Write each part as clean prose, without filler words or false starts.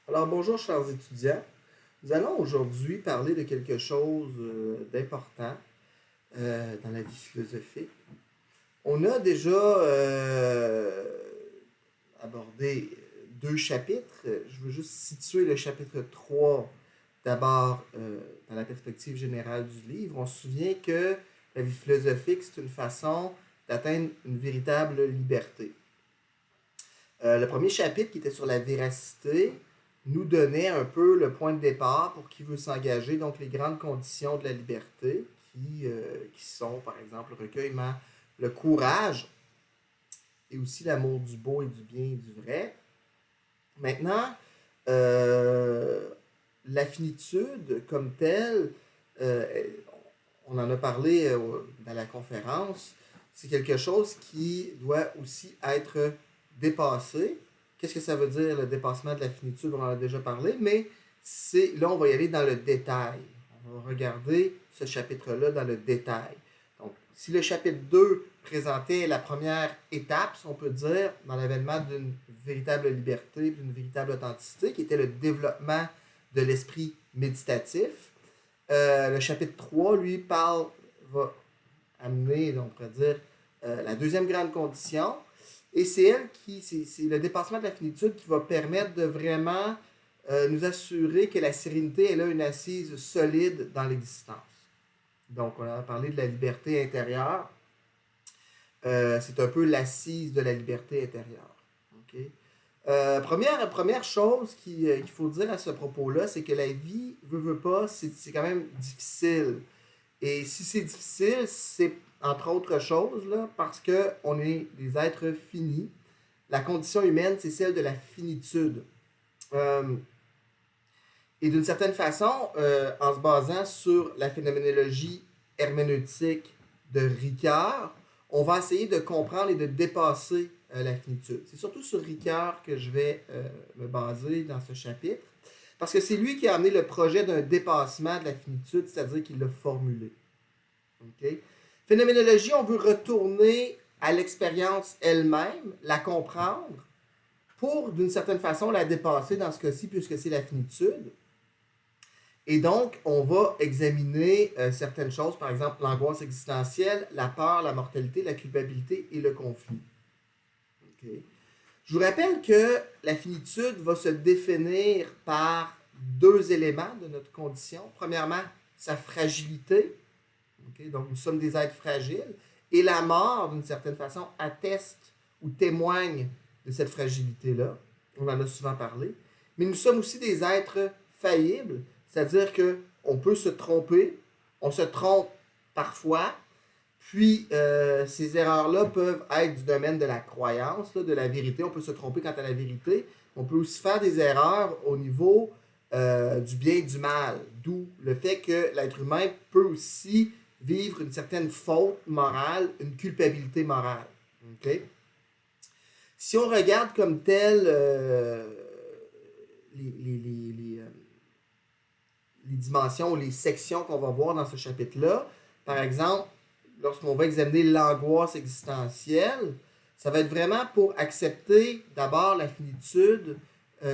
Alors bonjour chers étudiants, nous allons aujourd'hui parler de quelque chose d'important dans la vie philosophique. On a déjà abordé deux chapitres. Je veux juste situer le chapitre 3 d'abord dans la perspective générale du livre. On se souvient que la vie philosophique, c'est une façon d'atteindre une véritable liberté. Le premier chapitre qui était sur la véracité nous donnait un peu le point de départ pour qui veut s'engager, donc les grandes conditions de la liberté qui sont par exemple le recueillement, le courage et aussi l'amour du beau et du bien et du vrai. Maintenant, la finitude comme telle, euh, on en a parlé dans la conférence, c'est quelque chose qui doit aussi être dépassé. Qu'est-ce que ça veut dire le dépassement de la finitude? On en a déjà parlé, mais là, on va y aller dans le détail. On va regarder ce chapitre-là dans le détail. Donc, si le chapitre 2 présentait la première étape, si on peut dire, dans l'avènement d'une véritable liberté, d'une véritable authenticité, qui était le développement de l'esprit méditatif, le chapitre 3, lui, va amener, on pourrait dire, la deuxième grande condition. Et c'est c'est le dépassement de la finitude qui va permettre de vraiment nous assurer que la sérénité, elle a une assise solide dans l'existence. Donc, on a parlé de la liberté intérieure. C'est un peu l'assise de la liberté intérieure. Okay? Première chose qu'il faut dire à ce propos-là, c'est que la vie, veut pas, c'est quand même difficile. Et si c'est difficile, c'est entre autres choses, là, parce qu'on est des êtres finis. La condition humaine, c'est celle de la finitude. Euh, et d'une certaine façon, en se basant sur la phénoménologie herméneutique de Ricard, on va essayer de comprendre et de dépasser la finitude. C'est surtout sur Ricard que je vais me baser dans ce chapitre, parce que c'est lui qui a amené le projet d'un dépassement de la finitude, c'est-à-dire qu'il l'a formulé. Okay? Phénoménologie, on veut retourner à l'expérience elle-même, la comprendre, pour, d'une certaine façon, la dépasser dans ce cas-ci, puisque c'est la finitude. Et donc, on va examiner certaines choses, par exemple l'angoisse existentielle, la peur, la mortalité, la culpabilité et le conflit. Okay. Je vous rappelle que la finitude va se définir par deux éléments de notre condition. Premièrement, sa fragilité. Okay? Donc, nous sommes des êtres fragiles. Et la mort, d'une certaine façon, atteste ou témoigne de cette fragilité-là. On en a souvent parlé. Mais nous sommes aussi des êtres faillibles, c'est-à-dire qu'on peut se tromper, on se trompe parfois, puis ces erreurs-là peuvent être du domaine de la croyance, là, de la vérité. On peut se tromper quant à la vérité. On peut aussi faire des erreurs au niveau du bien et du mal, d'où le fait que l'être humain peut aussi vivre une certaine faute morale, une culpabilité morale. Okay? Si on regarde comme tel les dimensions ou les sections qu'on va voir dans ce chapitre-là, par exemple, lorsqu'on va examiner l'angoisse existentielle, ça va être vraiment pour accepter d'abord la finitude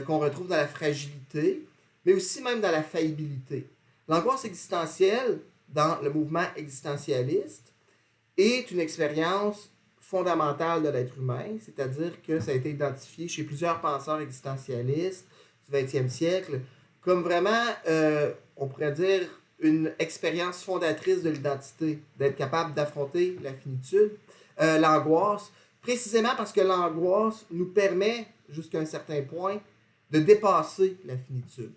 qu'on retrouve dans la fragilité, mais aussi même dans la faillibilité. L'angoisse existentielle, dans le mouvement existentialiste, est une expérience fondamentale de l'être humain, c'est-à-dire que ça a été identifié chez plusieurs penseurs existentialistes du 20e siècle comme vraiment, on pourrait dire, une expérience fondatrice de l'identité, d'être capable d'affronter la finitude, l'angoisse, précisément parce que l'angoisse nous permet, jusqu'à un certain point, de dépasser la finitude.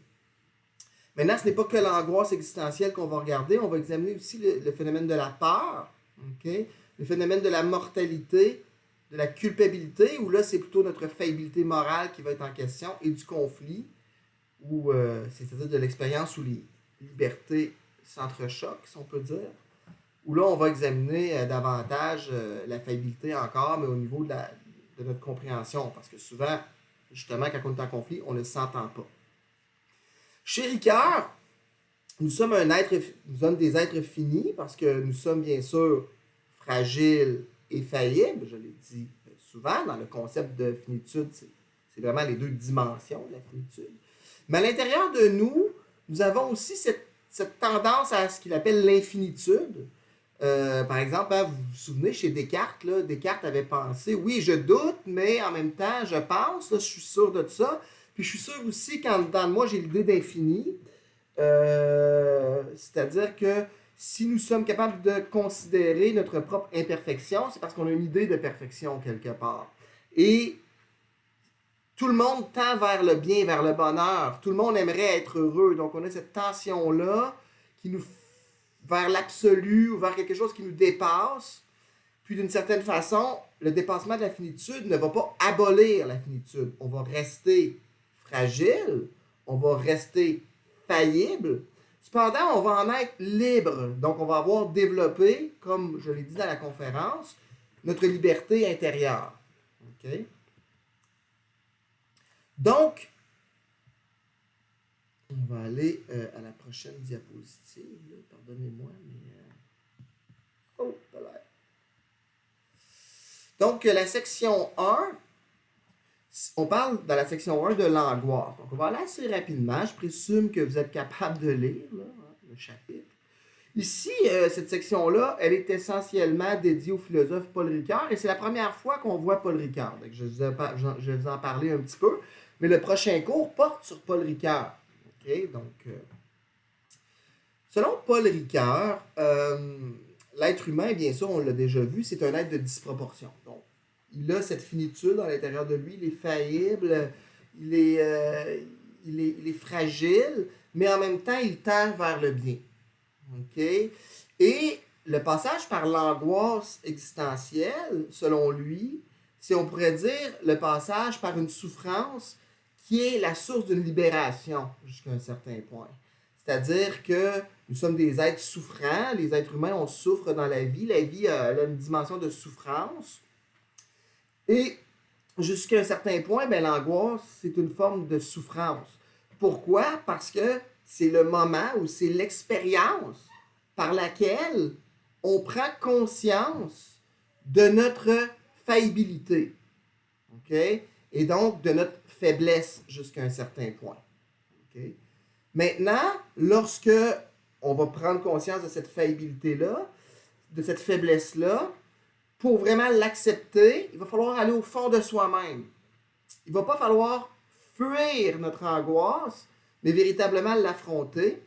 Maintenant, ce n'est pas que l'angoisse existentielle qu'on va regarder, on va examiner aussi le phénomène de la peur, okay? Le phénomène de la mortalité, de la culpabilité, où là, c'est plutôt notre faillibilité morale qui va être en question, et du conflit, où c'est-à-dire de l'expérience où les libertés s'entrechoquent, si on peut dire, où là, on va examiner davantage la faillibilité encore, mais au niveau de notre compréhension, parce que souvent, justement, quand on est en conflit, on ne s'entend pas. Chez Ricard, nous sommes des êtres finis parce que nous sommes bien sûr fragiles et faillibles, je l'ai dit souvent, dans le concept de finitude, c'est vraiment les deux dimensions de la finitude. Mais à l'intérieur de nous, nous avons aussi cette tendance à ce qu'il appelle l'infinitude. Par exemple, hein, vous vous souvenez, chez Descartes, là, Descartes avait pensé, oui, je doute, mais en même temps, je pense, là, je suis sûr de ça. Puis je suis sûr aussi qu'en dedans de moi, j'ai l'idée d'infini. C'est-à-dire que si nous sommes capables de considérer notre propre imperfection, c'est parce qu'on a une idée de perfection quelque part. Et tout le monde tend vers le bien, vers le bonheur. Tout le monde aimerait être heureux. Donc on a cette tension-là qui nous vers l'absolu ou vers quelque chose qui nous dépasse. Puis d'une certaine façon, le dépassement de la finitude ne va pas abolir la finitude. On va rester fragile, on va rester faillible. Cependant, on va en être libre. Donc, on va avoir développé, comme je l'ai dit dans la conférence, notre liberté intérieure. OK? Donc, on va aller à la prochaine diapositive. Là. Pardonnez-moi, mais... Oh, voilà. Donc, la section 1, on parle dans la section 1 de l'angoisse. Donc, on va aller assez rapidement. Je présume que vous êtes capable de lire là, le chapitre. Ici, cette section-là, elle est essentiellement dédiée au philosophe Paul Ricoeur et c'est la première fois qu'on voit Paul Ricoeur. Donc, je vais vous en parler un petit peu. Mais le prochain cours porte sur Paul Ricoeur. OK? Donc, selon Paul Ricoeur, l'être humain, bien sûr, on l'a déjà vu, c'est un être de disproportion. Donc, il a cette finitude à l'intérieur de lui, il est faillible, il est fragile, mais en même temps, il tend vers le bien. OK? Et le passage par l'angoisse existentielle, selon lui, c'est, on pourrait dire, le passage par une souffrance qui est la source d'une libération jusqu'à un certain point. C'est-à-dire que nous sommes des êtres souffrants, les êtres humains, on souffre dans la vie elle a une dimension de souffrance. Et jusqu'à un certain point, ben, l'angoisse, c'est une forme de souffrance. Pourquoi? Parce que c'est le moment ou c'est l'expérience par laquelle on prend conscience de notre faillibilité. OK? Et donc de notre faiblesse jusqu'à un certain point. OK? Maintenant, lorsque on va prendre conscience de cette faillibilité-là, de cette faiblesse-là, pour vraiment l'accepter, il va falloir aller au fond de soi-même. Il ne va pas falloir fuir notre angoisse, mais véritablement l'affronter.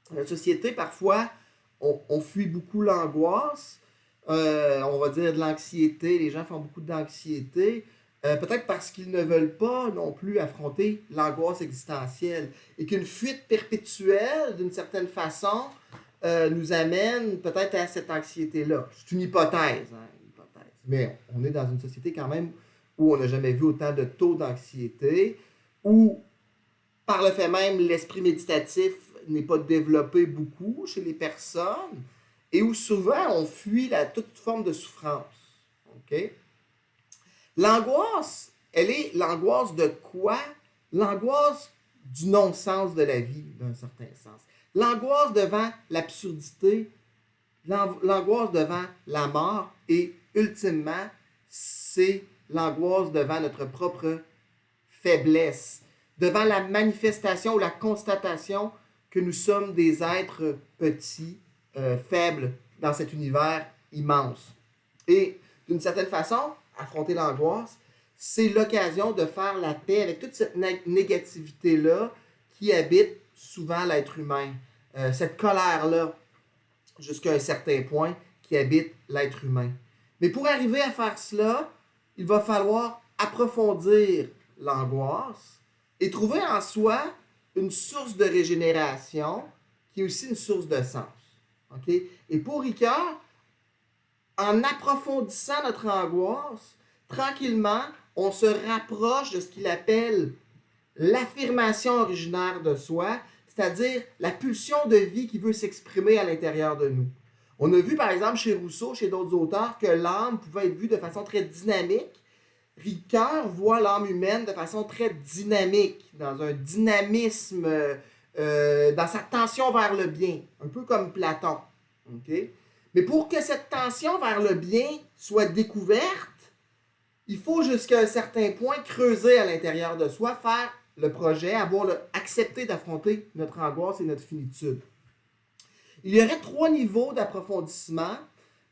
Dans la société, parfois, on fuit beaucoup l'angoisse. On va dire de l'anxiété. Les gens font beaucoup d'anxiété. Peut-être parce qu'ils ne veulent pas non plus affronter l'angoisse existentielle. Et qu'une fuite perpétuelle, d'une certaine façon, nous amène peut-être à cette anxiété-là. C'est une hypothèse, hein, une hypothèse. Mais on est dans une société quand même où on n'a jamais vu autant de taux d'anxiété, où par le fait même, l'esprit méditatif n'est pas développé beaucoup chez les personnes, et où souvent on fuit toute forme de souffrance. OK? L'angoisse, elle est l'angoisse de quoi? L'angoisse du non-sens de la vie, d'un certain sens. L'angoisse devant l'absurdité, l'angoisse devant la mort, et ultimement, c'est l'angoisse devant notre propre faiblesse, devant la manifestation ou la constatation que nous sommes des êtres petits, faibles dans cet univers immense. Et d'une certaine façon, affronter l'angoisse, c'est l'occasion de faire la paix avec toute cette négativité-là qui habite souvent l'être humain. Cette colère-là, jusqu'à un certain point, qui habite l'être humain. Mais pour arriver à faire cela, il va falloir approfondir l'angoisse et trouver en soi une source de régénération qui est aussi une source de sens. Okay? Et pour Ricoeur, en approfondissant notre angoisse, tranquillement, on se rapproche de ce qu'il appelle l'affirmation originaire de soi, c'est-à-dire la pulsion de vie qui veut s'exprimer à l'intérieur de nous. On a vu par exemple chez Rousseau, chez d'autres auteurs, que l'âme pouvait être vue de façon très dynamique. Ricoeur voit l'âme humaine de façon très dynamique, dans un dynamisme, dans sa tension vers le bien, un peu comme Platon. Okay? Mais pour que cette tension vers le bien soit découverte, il faut jusqu'à un certain point creuser à l'intérieur de soi, faire le projet, accepter d'affronter notre angoisse et notre finitude. Il y aurait 3 niveaux d'approfondissement.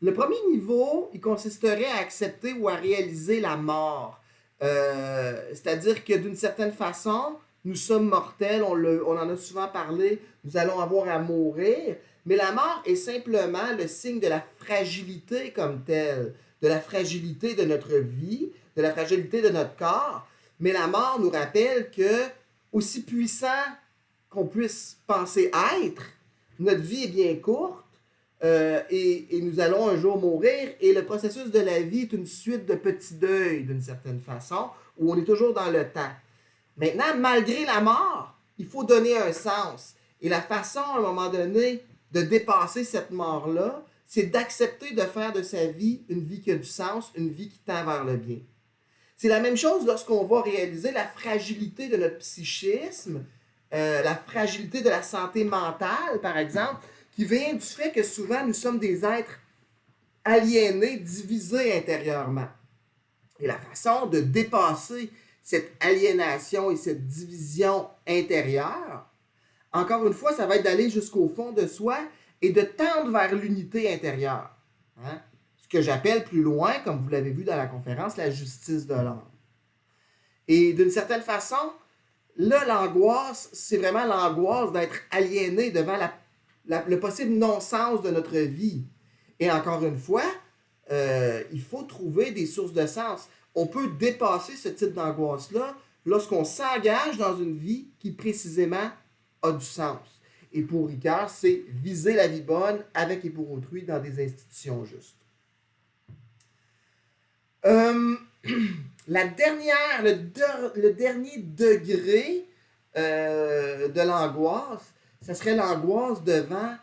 Le premier niveau, il consisterait à accepter ou à réaliser la mort. C'est-à-dire que d'une certaine façon, nous sommes mortels, on en a souvent parlé, nous allons avoir à mourir, mais la mort est simplement le signe de la fragilité comme telle, de la fragilité de notre vie, de la fragilité de notre corps, mais la mort nous rappelle que, aussi puissant qu'on puisse penser être, notre vie est bien courte, et nous allons un jour mourir, et le processus de la vie est une suite de petits deuils, d'une certaine façon, où on est toujours dans le temps. Maintenant, malgré la mort, il faut donner un sens. Et la façon, à un moment donné, de dépasser cette mort-là, c'est d'accepter de faire de sa vie une vie qui a du sens, une vie qui tend vers le bien. C'est la même chose lorsqu'on va réaliser la fragilité de notre psychisme, la fragilité de la santé mentale, par exemple, qui vient du fait que souvent nous sommes des êtres aliénés, divisés intérieurement. Et la façon de dépasser cette aliénation et cette division intérieure, encore une fois, ça va être d'aller jusqu'au fond de soi et de tendre vers l'unité intérieure. Hein? Ce que j'appelle plus loin, comme vous l'avez vu dans la conférence, la justice de l'âme. Et d'une certaine façon, là, l'angoisse, c'est vraiment l'angoisse d'être aliéné devant le possible non-sens de notre vie. Et encore une fois, il faut trouver des sources de sens. On peut dépasser ce type d'angoisse-là lorsqu'on s'engage dans une vie qui précisément a du sens. Et pour Ricard, c'est viser la vie bonne avec et pour autrui dans des institutions justes. Le dernier degré de l'angoisse, ça serait l'angoisse devant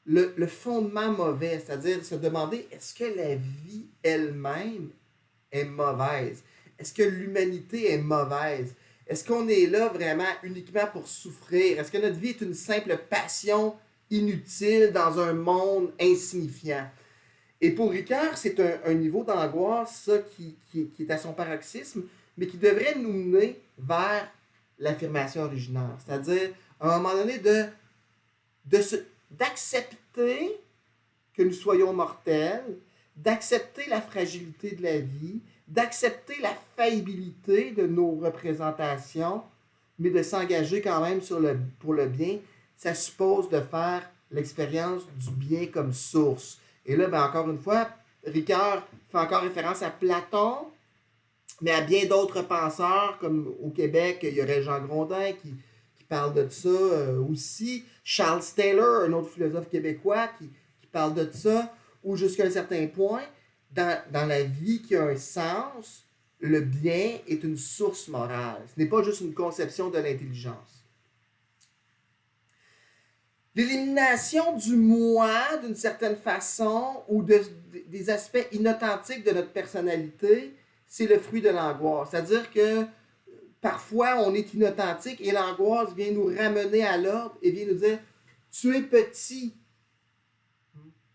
le fondement mauvais, c'est-à-dire se demander est-ce que la vie elle-même est mauvaise? Est-ce que l'humanité est mauvaise? Est-ce qu'on est là vraiment uniquement pour souffrir? Est-ce que notre vie est une simple passion inutile dans un monde insignifiant? Et pour Ricard, c'est un niveau d'angoisse ça, qui est à son paroxysme, mais qui devrait nous mener vers l'affirmation originaire. C'est-à-dire, à un moment donné, d'accepter que nous soyons mortels, d'accepter la fragilité de la vie, d'accepter la faillibilité de nos représentations, mais de s'engager quand même pour le bien. Ça suppose de faire l'expérience du bien comme source. Et là, encore une fois, Ricard fait encore référence à Platon, mais à bien d'autres penseurs, comme au Québec, il y aurait Jean Grondin qui parle de ça aussi. Charles Taylor, un autre philosophe québécois, qui parle de ça, ou jusqu'à un certain point, dans la vie qui a un sens, le bien est une source morale. Ce n'est pas juste une conception de l'intelligence. L'élimination du moi, d'une certaine façon, ou des aspects inauthentiques de notre personnalité, c'est le fruit de l'angoisse. C'est-à-dire que parfois, on est inauthentique et l'angoisse vient nous ramener à l'ordre et vient nous dire « Tu es petit.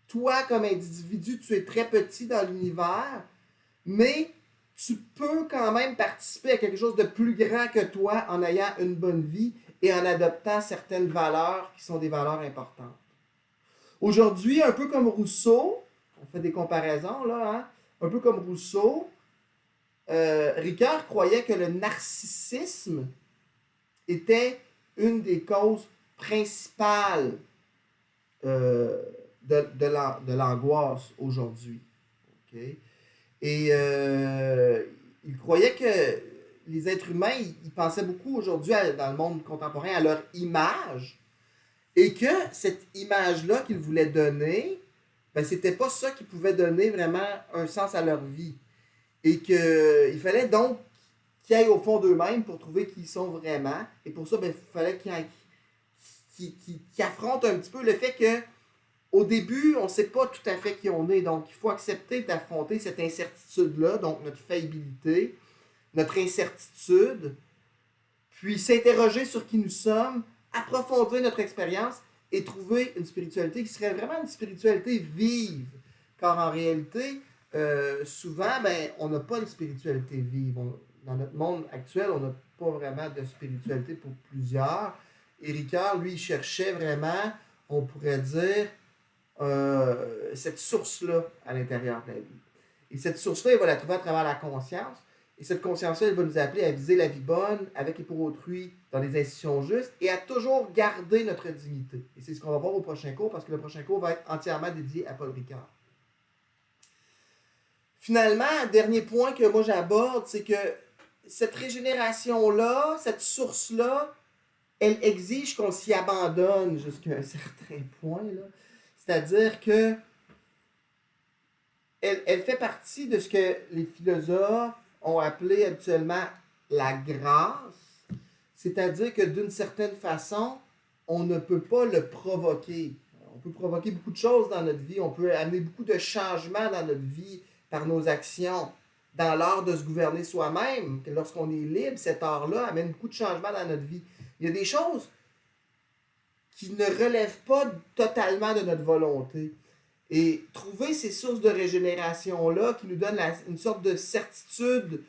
Toi, comme individu, tu es très petit dans l'univers, mais tu peux quand même participer à quelque chose de plus grand que toi en ayant une bonne vie et en adoptant certaines valeurs qui sont des valeurs importantes. » Aujourd'hui, un peu comme Rousseau, on fait des comparaisons là, hein? Un peu comme Rousseau, Ricard croyait que le narcissisme était une des causes principales de l'angoisse aujourd'hui. Okay? Et il croyait que les êtres humains, ils pensaient beaucoup aujourd'hui dans le monde contemporain à leur image et que cette image-là qu'ils voulaient donner, c'était pas ça qui pouvait donner vraiment un sens à leur vie. Et qu'il fallait donc qu'ils aillent au fond d'eux-mêmes pour trouver qui ils sont vraiment. Et pour ça, il fallait qu'ils affrontent un petit peu le fait que au début, on ne sait pas tout à fait qui on est. Donc, il faut accepter d'affronter cette incertitude-là, donc notre faillibilité, notre incertitude, puis s'interroger sur qui nous sommes, approfondir notre expérience et trouver une spiritualité qui serait vraiment une spiritualité vive. Car en réalité, souvent, on n'a pas une spiritualité vive. dans notre monde actuel, on n'a pas vraiment de spiritualité pour plusieurs. Et Ricard, lui, il cherchait vraiment, on pourrait dire, cette source-là à l'intérieur de la vie. Et cette source-là, il va la trouver à travers la conscience. Et cette conscience-là, elle va nous appeler à viser la vie bonne avec et pour autrui dans les institutions justes et à toujours garder notre dignité. Et c'est ce qu'on va voir au prochain cours parce que le prochain cours va être entièrement dédié à Paul Ricard. Finalement, dernier point que moi j'aborde, c'est que cette régénération-là, cette source-là, elle exige qu'on s'y abandonne jusqu'à un certain point. Là. C'est-à-dire que elle fait partie de ce que les philosophes ont appelé habituellement la grâce. C'est-à-dire que d'une certaine façon, on ne peut pas le provoquer. On peut provoquer beaucoup de choses dans notre vie. On peut amener beaucoup de changements dans notre vie par nos actions. Dans l'art de se gouverner soi-même, lorsqu'on est libre, cet art-là amène beaucoup de changements dans notre vie. Il y a des choses qui ne relèvent pas totalement de notre volonté. Et trouver ces sources de régénération-là qui nous donnent une sorte de certitude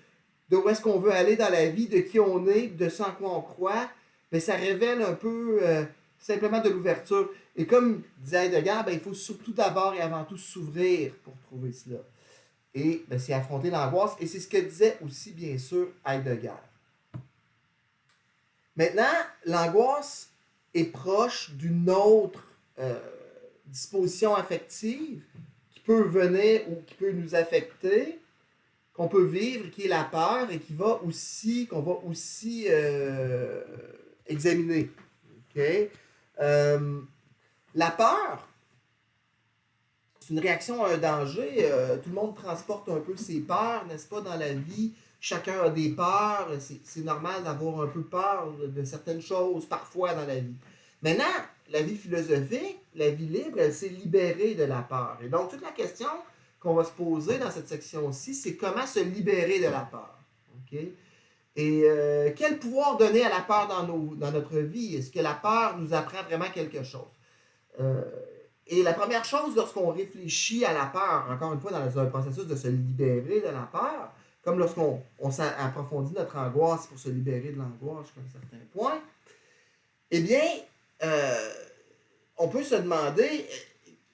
de où est-ce qu'on veut aller dans la vie, de qui on est, de ce en quoi on croit, bien, ça révèle un peu simplement de l'ouverture. Et comme disait Heidegger, bien, il faut surtout d'abord et avant tout s'ouvrir pour trouver cela. Et bien, c'est affronter l'angoisse. Et c'est ce que disait aussi, bien sûr, Heidegger. Maintenant, l'angoisse est proche d'une autre disposition affective qui peut venir ou qui peut nous affecter, qu'on peut vivre, qui est la peur et qu'on va aussi examiner. Okay? La peur, c'est une réaction à un danger. Tout le monde transporte un peu ses peurs, n'est-ce pas, dans la vie. Chacun a des peurs. C'est normal d'avoir un peu peur de certaines choses, parfois, dans la vie. Maintenant, la vie philosophique, la vie libre, elle s'est libérée de la peur. Et donc, toute la question qu'on va se poser dans cette section-ci, c'est comment se libérer de la peur. Okay? Et quel pouvoir donner à la peur dans notre vie? Est-ce que la peur nous apprend vraiment quelque chose? Et la première chose, lorsqu'on réfléchit à la peur, encore une fois, dans un processus de se libérer de la peur, comme lorsqu'on approfondit notre angoisse pour se libérer de l'angoisse jusqu'à un certain point, eh bien, on peut se demander,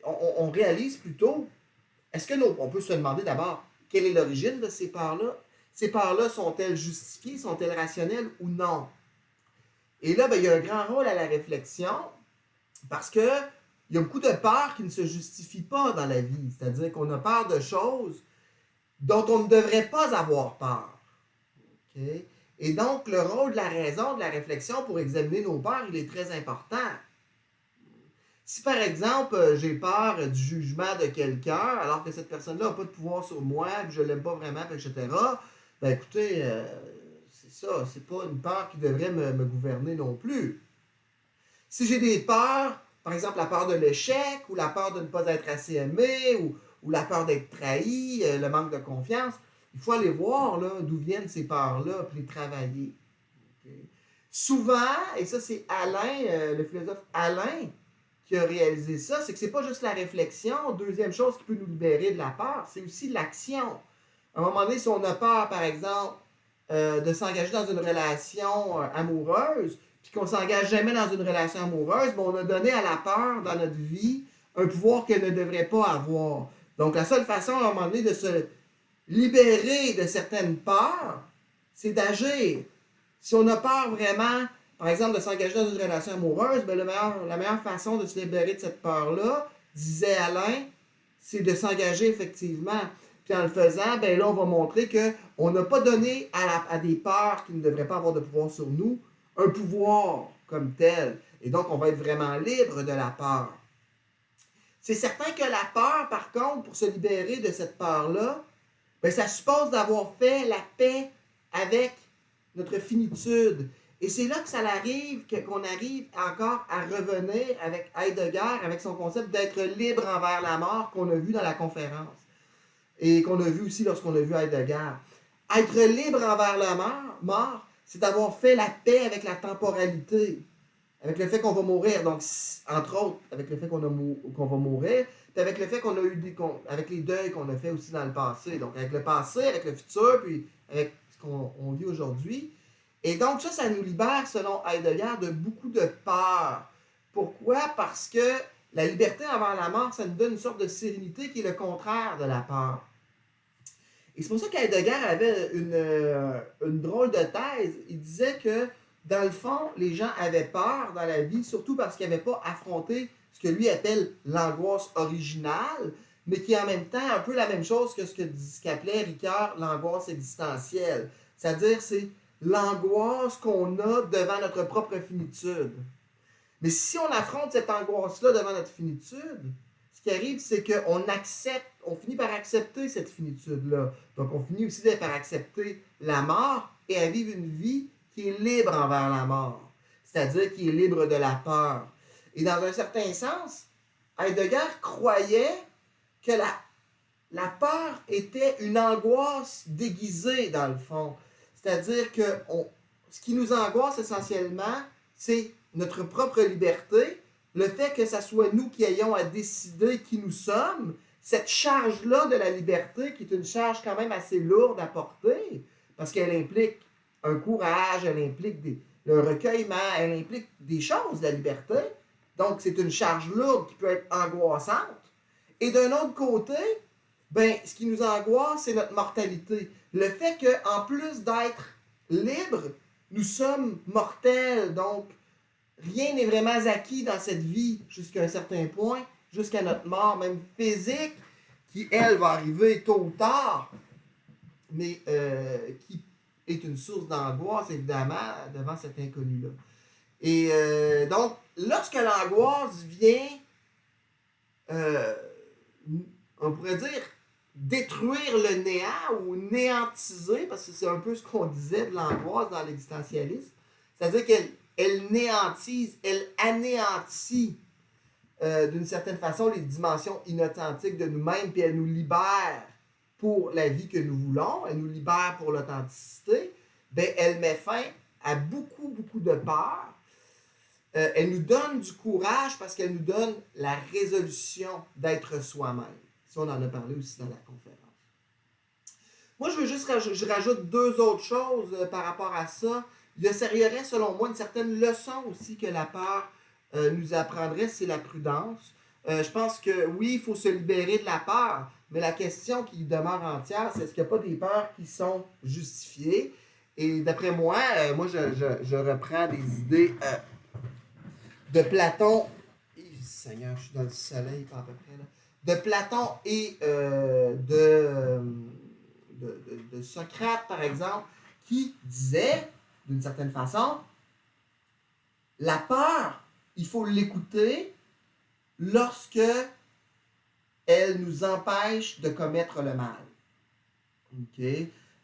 on réalise plutôt, on peut se demander d'abord, quelle est l'origine de ces peurs-là? Ces peurs-là sont-elles justifiées, sont-elles rationnelles ou non? Et là, il y a un grand rôle à la réflexion, parce que il y a beaucoup de peurs qui ne se justifient pas dans la vie. C'est-à-dire qu'on a peur de choses dont on ne devrait pas avoir peur. Okay? Et donc, le rôle de la raison, de la réflexion pour examiner nos peurs, il est très important. Si, par exemple, j'ai peur du jugement de quelqu'un, alors que cette personne-là n'a pas de pouvoir sur moi, puis je ne l'aime pas vraiment, etc., ben écoutez, c'est ça, c'est pas une peur qui devrait me gouverner non plus. Si j'ai des peurs, par exemple la peur de l'échec, ou la peur de ne pas être assez aimé, ou la peur d'être trahi, le manque de confiance, il faut aller voir là, d'où viennent ces peurs-là, puis les travailler. Okay? Souvent, et ça c'est Alain, le philosophe Alain, qui a réalisé ça, c'est que c'est pas juste la réflexion. Deuxième chose qui peut nous libérer de la peur, c'est aussi l'action. À un moment donné, si on a peur, par exemple, de s'engager dans une relation amoureuse, puis qu'on ne s'engage jamais dans une relation amoureuse, on a donné à la peur dans notre vie un pouvoir qu'elle ne devrait pas avoir. Donc, la seule façon, à un moment donné, de se libérer de certaines peurs, c'est d'agir. Si on a peur vraiment, par exemple, de s'engager dans une relation amoureuse, ben la meilleure façon de se libérer de cette peur-là, disait Alain, c'est de s'engager effectivement. Puis en le faisant, ben là, on va montrer qu'on n'a pas donné à des peurs qui ne devraient pas avoir de pouvoir sur nous, un pouvoir comme tel. Et donc, on va être vraiment libre de la peur. C'est certain que la peur, par contre, pour se libérer de cette peur-là, ben, ça suppose d'avoir fait la paix avec notre finitude. Et c'est là que ça arrive, qu'on arrive encore à revenir avec Heidegger, avec son concept d'être libre envers la mort qu'on a vu dans la conférence. Et qu'on a vu aussi lorsqu'on a vu Heidegger. Être libre envers la mort, c'est d'avoir fait la paix avec la temporalité, avec le fait qu'on va mourir. Donc, entre autres, avec le fait qu'on va mourir, puis avec le fait avec les deuils qu'on a fait aussi dans le passé. Donc, avec le passé, avec le futur, puis avec ce qu'on vit aujourd'hui. Et donc ça nous libère, selon Heidegger, de beaucoup de peur. Pourquoi? Parce que la liberté envers la mort, ça nous donne une sorte de sérénité qui est le contraire de la peur. Et c'est pour ça qu'Heidegger avait une drôle de thèse. Il disait que, dans le fond, les gens avaient peur dans la vie, surtout parce qu'ils n'avaient pas affronté ce que lui appelle l'angoisse originale, mais qui est en même temps un peu la même chose que ce qu'appelait Ricoeur l'angoisse existentielle. C'est-à-dire, c'est l'angoisse qu'on a devant notre propre finitude. Mais si on affronte cette angoisse-là devant notre finitude, ce qui arrive, c'est qu'on finit par accepter cette finitude-là. Donc, on finit aussi par accepter la mort et à vivre une vie qui est libre envers la mort. C'est-à-dire qui est libre de la peur. Et dans un certain sens, Heidegger croyait que la peur était une angoisse déguisée, dans le fond. C'est-à-dire que ce qui nous angoisse essentiellement, c'est notre propre liberté, le fait que ce soit nous qui ayons à décider qui nous sommes, cette charge-là de la liberté, qui est une charge quand même assez lourde à porter, parce qu'elle implique un courage, elle implique le recueillement, elle implique des choses, la liberté. Donc, c'est une charge lourde qui peut être angoissante. Et d'un autre côté, ce qui nous angoisse, c'est notre mortalité. Le fait qu'en plus d'être libre, nous sommes mortels. Donc, rien n'est vraiment acquis dans cette vie jusqu'à un certain point, jusqu'à notre mort, même physique, qui, elle, va arriver tôt ou tard, mais qui est une source d'angoisse, évidemment, devant cet inconnu-là. Et donc, lorsque l'angoisse vient, on pourrait dire, détruire le néant ou néantiser, parce que c'est un peu ce qu'on disait de l'angoisse dans l'existentialisme, c'est-à-dire qu'elle néantise, elle anéantit d'une certaine façon les dimensions inauthentiques de nous-mêmes, puis elle nous libère pour la vie que nous voulons, elle nous libère pour l'authenticité, elle met fin à beaucoup, beaucoup de peur. Elle nous donne du courage parce qu'elle nous donne la résolution d'être soi-même. Ça, on en a parlé aussi dans la conférence. Moi, je rajoute deux autres choses par rapport à ça. Il y aurait, selon moi, une certaine leçon aussi que la peur nous apprendrait, c'est la prudence. Je pense que oui, il faut se libérer de la peur, mais la question qui demeure entière, c'est est-ce qu'il n'y a pas des peurs qui sont justifiées? Et d'après moi, je reprends des idées de Platon. Seigneur, je suis dans le soleil, pas à peu près là. De Platon et de Socrate, par exemple, qui disait, d'une certaine façon, la peur, il faut l'écouter lorsque elle nous empêche de commettre le mal. OK?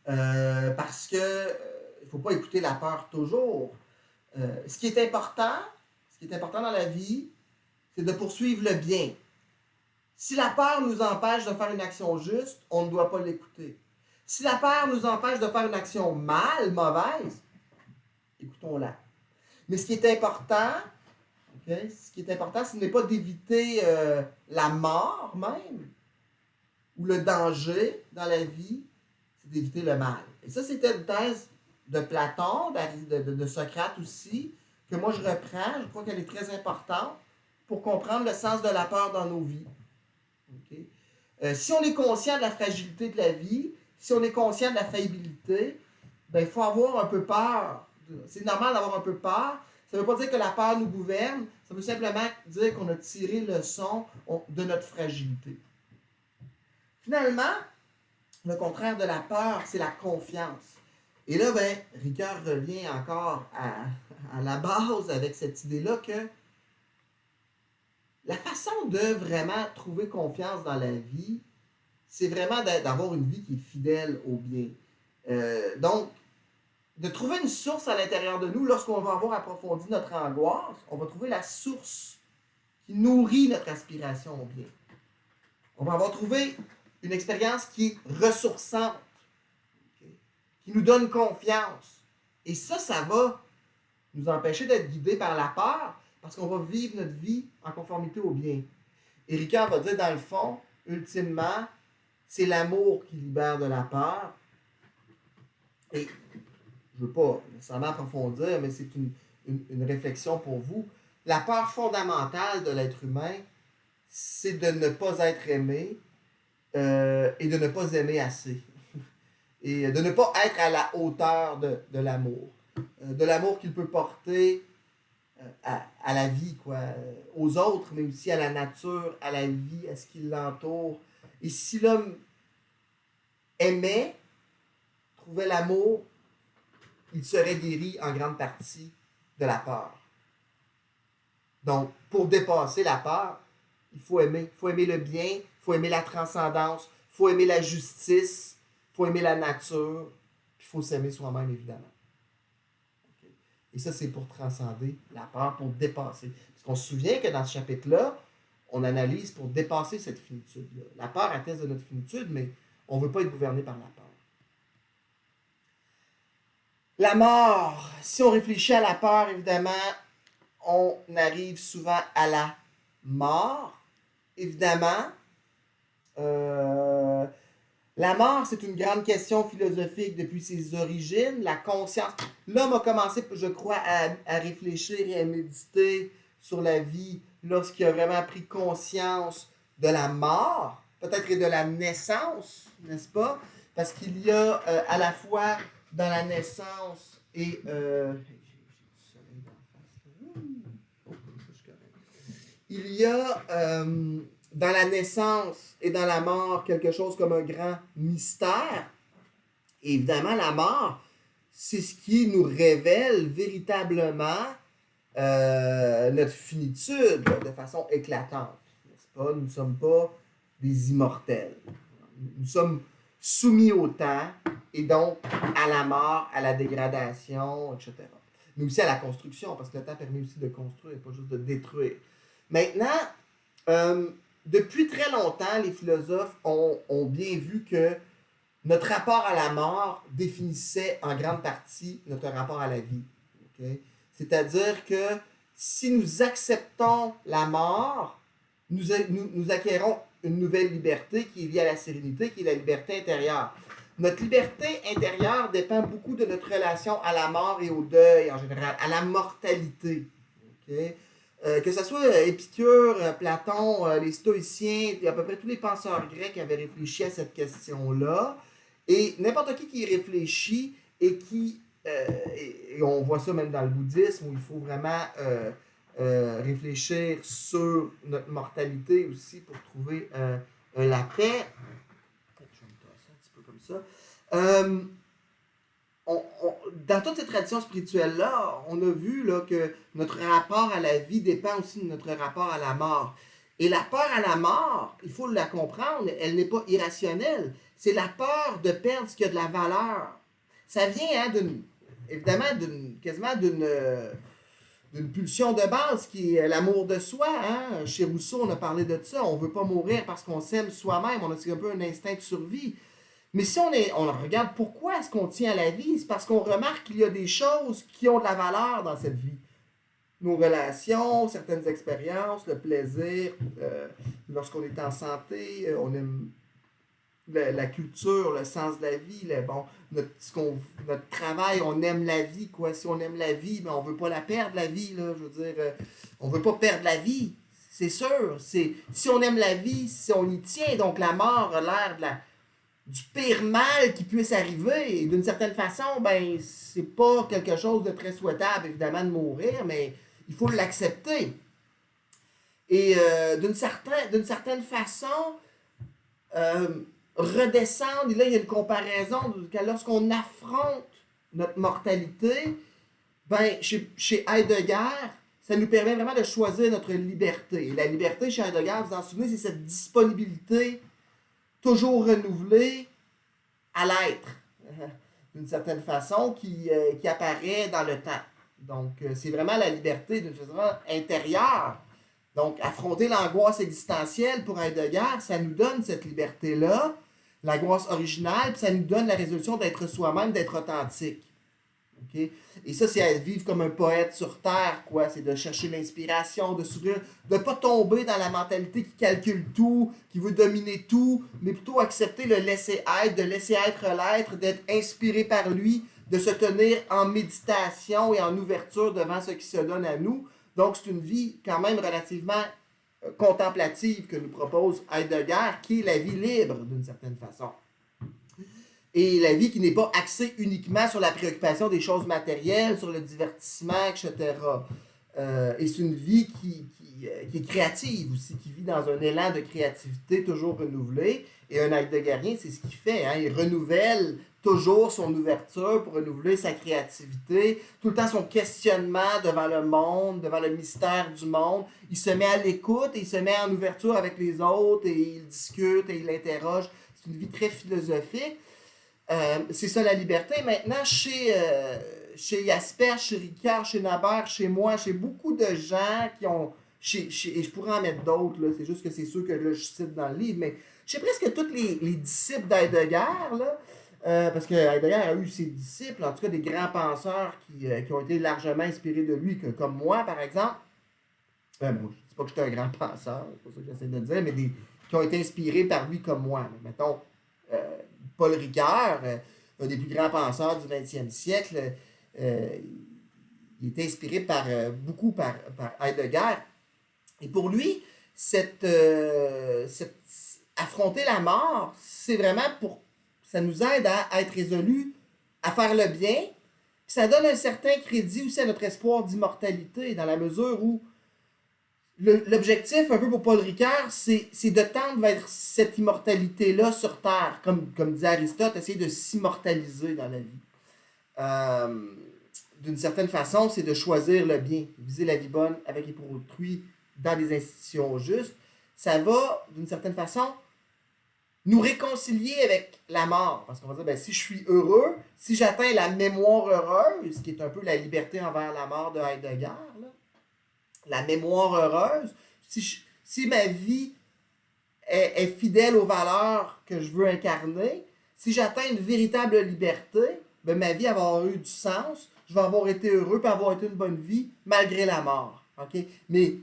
Parce que il ne faut pas écouter la peur toujours. Ce qui est important dans la vie, c'est de poursuivre le bien. Si la peur nous empêche de faire une action juste, on ne doit pas l'écouter. Si la peur nous empêche de faire une action mauvaise, écoutons-la. Mais ce qui est important, ce n'est pas d'éviter la mort même, ou le danger dans la vie, c'est d'éviter le mal. Et ça, c'était une thèse de Platon, de Socrate aussi, que moi je reprends. Je crois qu'elle est très importante pour comprendre le sens de la peur dans nos vies. Okay? Si on est conscient de la fragilité de la vie, si on est conscient de la faillibilité, il faut avoir un peu peur. C'est normal d'avoir un peu peur. Ça ne veut pas dire que la peur nous gouverne, ça veut simplement dire qu'on a tiré leçon de notre fragilité. Finalement, le contraire de la peur, c'est la confiance. Et là, Ricoeur revient encore à la base avec cette idée-là que la façon de vraiment trouver confiance dans la vie, c'est vraiment d'avoir une vie qui est fidèle au bien. Donc, de trouver une source à l'intérieur de nous, lorsqu'on va avoir approfondi notre angoisse, on va trouver la source qui nourrit notre aspiration au bien. On va avoir trouvé une expérience qui est ressourçante, qui nous donne confiance. Et ça va nous empêcher d'être guidés par la peur, parce qu'on va vivre notre vie en conformité au bien. Et Ricoeur va dire, dans le fond, ultimement, c'est l'amour qui libère de la peur. Et je ne veux pas nécessairement approfondir, mais c'est une réflexion pour vous. La peur fondamentale de l'être humain, c'est de ne pas être aimé et de ne pas aimer assez. Et de ne pas être à la hauteur de l'amour. De l'amour qu'il peut porter à la vie, quoi, aux autres, mais aussi à la nature, à la vie, à ce qui l'entoure. Et si l'homme aimait, trouvait l'amour, il serait guéri en grande partie de la peur. Donc, pour dépasser la peur, il faut aimer. Il faut aimer le bien, il faut aimer la transcendance, il faut aimer la justice, il faut aimer la nature, puis il faut s'aimer soi-même, évidemment. Okay. Et ça, c'est pour transcender la peur, pour dépasser. Parce qu'on se souvient que dans ce chapitre-là, on analyse pour dépasser cette finitude-là. La peur atteste de notre finitude, mais on ne veut pas être gouverné par la peur. La mort, si on réfléchit à la peur, évidemment, on arrive souvent à la mort. Évidemment, la mort, c'est une grande question philosophique depuis ses origines. La conscience. L'homme a commencé, je crois, à réfléchir et à méditer sur la vie lorsqu'il a vraiment pris conscience de la mort, peut-être et de la naissance, n'est-ce pas? Parce qu'il y a à la fois dans la naissance et... il y a dans la naissance et dans la mort quelque chose comme un grand mystère. Et évidemment, la mort, c'est ce qui nous révèle véritablement notre finitude de façon éclatante. N'est-ce pas? Nous ne sommes pas des immortels. Nous sommes soumis au temps et donc à la mort, à la dégradation, etc. Mais aussi à la construction, parce que le temps permet aussi de construire, pas juste de détruire. Maintenant, depuis très longtemps, les philosophes ont bien vu que notre rapport à la mort définissait en grande partie notre rapport à la vie. Okay? C'est-à-dire que si nous acceptons la mort, nous acquérons une nouvelle liberté qui est liée à la sérénité, qui est la liberté intérieure. Notre liberté intérieure dépend beaucoup de notre relation à la mort et au deuil en général, à la mortalité. Okay? Que ce soit Épicure, Platon, les stoïciens, à peu près tous les penseurs grecs avaient réfléchi à cette question-là. Et n'importe qui y réfléchit et qui, et on voit ça même dans le bouddhisme, où il faut vraiment réfléchir sur notre mortalité aussi pour trouver la paix. Je vais me tasser un petit peu comme ça. Dans toutes ces traditions spirituelles-là, on a vu là, que notre rapport à la vie dépend aussi de notre rapport à la mort. Et la peur à la mort, il faut la comprendre, elle n'est pas irrationnelle. C'est la peur de perdre ce qui a de la valeur. Ça vient évidemment quasiment d'une pulsion de base qui est l'amour de soi. Hein? Chez Rousseau, on a parlé de ça. On ne veut pas mourir parce qu'on s'aime soi-même. On a un peu un instinct de survie. Mais si on regarde pourquoi est-ce qu'on tient à la vie, c'est parce qu'on remarque qu'il y a des choses qui ont de la valeur dans cette vie. Nos relations, certaines expériences, le plaisir, lorsqu'on est en santé, on aime la culture, le sens de la vie, notre travail, on aime la vie, quoi. Si on aime la vie, mais on ne veut pas la perdre, la vie, là, je veux dire, on ne veut pas perdre la vie, c'est sûr. Si on aime la vie, si on y tient, donc la mort a l'air du pire mal qui puisse arriver. Et d'une certaine façon, ben, c'est pas quelque chose de très souhaitable, évidemment, de mourir, mais il faut l'accepter. Et d'une certaine façon, redescendre, et là, il y a une comparaison, lorsqu'on affronte notre mortalité, ben, chez Heidegger, ça nous permet vraiment de choisir notre liberté. Et la liberté, chez Heidegger, vous en souvenez, c'est cette disponibilité toujours renouvelé à l'être, d'une certaine façon, qui apparaît dans le temps. Donc, c'est vraiment la liberté d'une façon intérieure. Donc, affronter l'angoisse existentielle pour Heidegger, ça nous donne cette liberté-là, l'angoisse originale, puis ça nous donne la résolution d'être soi-même, d'être authentique. OK? Et ça, c'est vivre comme un poète sur terre, quoi. C'est de chercher l'inspiration, de s'ouvrir, de ne pas tomber dans la mentalité qui calcule tout, qui veut dominer tout, mais plutôt accepter le laisser-être, de laisser être l'être, d'être inspiré par lui, de se tenir en méditation et en ouverture devant ce qui se donne à nous. Donc, c'est une vie quand même relativement contemplative que nous propose Heidegger, qui est la vie libre, d'une certaine façon. Et la vie qui n'est pas axée uniquement sur la préoccupation des choses matérielles, sur le divertissement, etc. Et c'est une vie qui est créative aussi, qui vit dans un élan de créativité toujours renouvelé. Et un Heideggerien, c'est ce qu'il fait. Hein? Il renouvelle toujours son ouverture pour renouveler sa créativité, tout le temps son questionnement devant le monde, devant le mystère du monde. Il se met à l'écoute et il se met en ouverture avec les autres et il discute et il interroge. C'est une vie très philosophique. C'est ça la liberté. Maintenant, chez Jasper, chez Ricard, chez Nabert, chez moi, chez beaucoup de gens qui ont. Et je pourrais en mettre d'autres, là, c'est juste que c'est ceux que là, je cite dans le livre, mais chez presque tous les disciples d'Heidegger, là, parce que Heidegger a eu ses disciples, en tout cas des grands penseurs qui ont été largement inspirés de lui, comme moi, par exemple. Bon, je ne dis pas que j'étais un grand penseur, c'est pas ça que j'essaie de dire, mais qui ont été inspirés par lui comme moi. Mettons, Paul Ricoeur, un des plus grands penseurs du 20e siècle, il était inspiré beaucoup par Heidegger. Et pour lui, affronter la mort, c'est vraiment ça nous aide à être résolus, à faire le bien. Puis ça donne un certain crédit aussi à notre espoir d'immortalité, dans la mesure où l'objectif, un peu pour Paul Ricoeur, c'est de tendre vers cette immortalité-là sur Terre. Comme disait Aristote, essayer de s'immortaliser dans la vie. D'une certaine façon, c'est de choisir le bien, viser la vie bonne avec et pour autrui dans des institutions justes. Ça va, d'une certaine façon, nous réconcilier avec la mort. Parce qu'on va dire, si je suis heureux, si j'atteins la mémoire heureuse, qui est un peu la liberté envers la mort de Heidegger, là, la mémoire heureuse, si ma vie est fidèle aux valeurs que je veux incarner, si j'atteins une véritable liberté, ma vie va avoir eu du sens, je vais avoir été heureux, puis avoir été une bonne vie, malgré la mort. Okay? Mais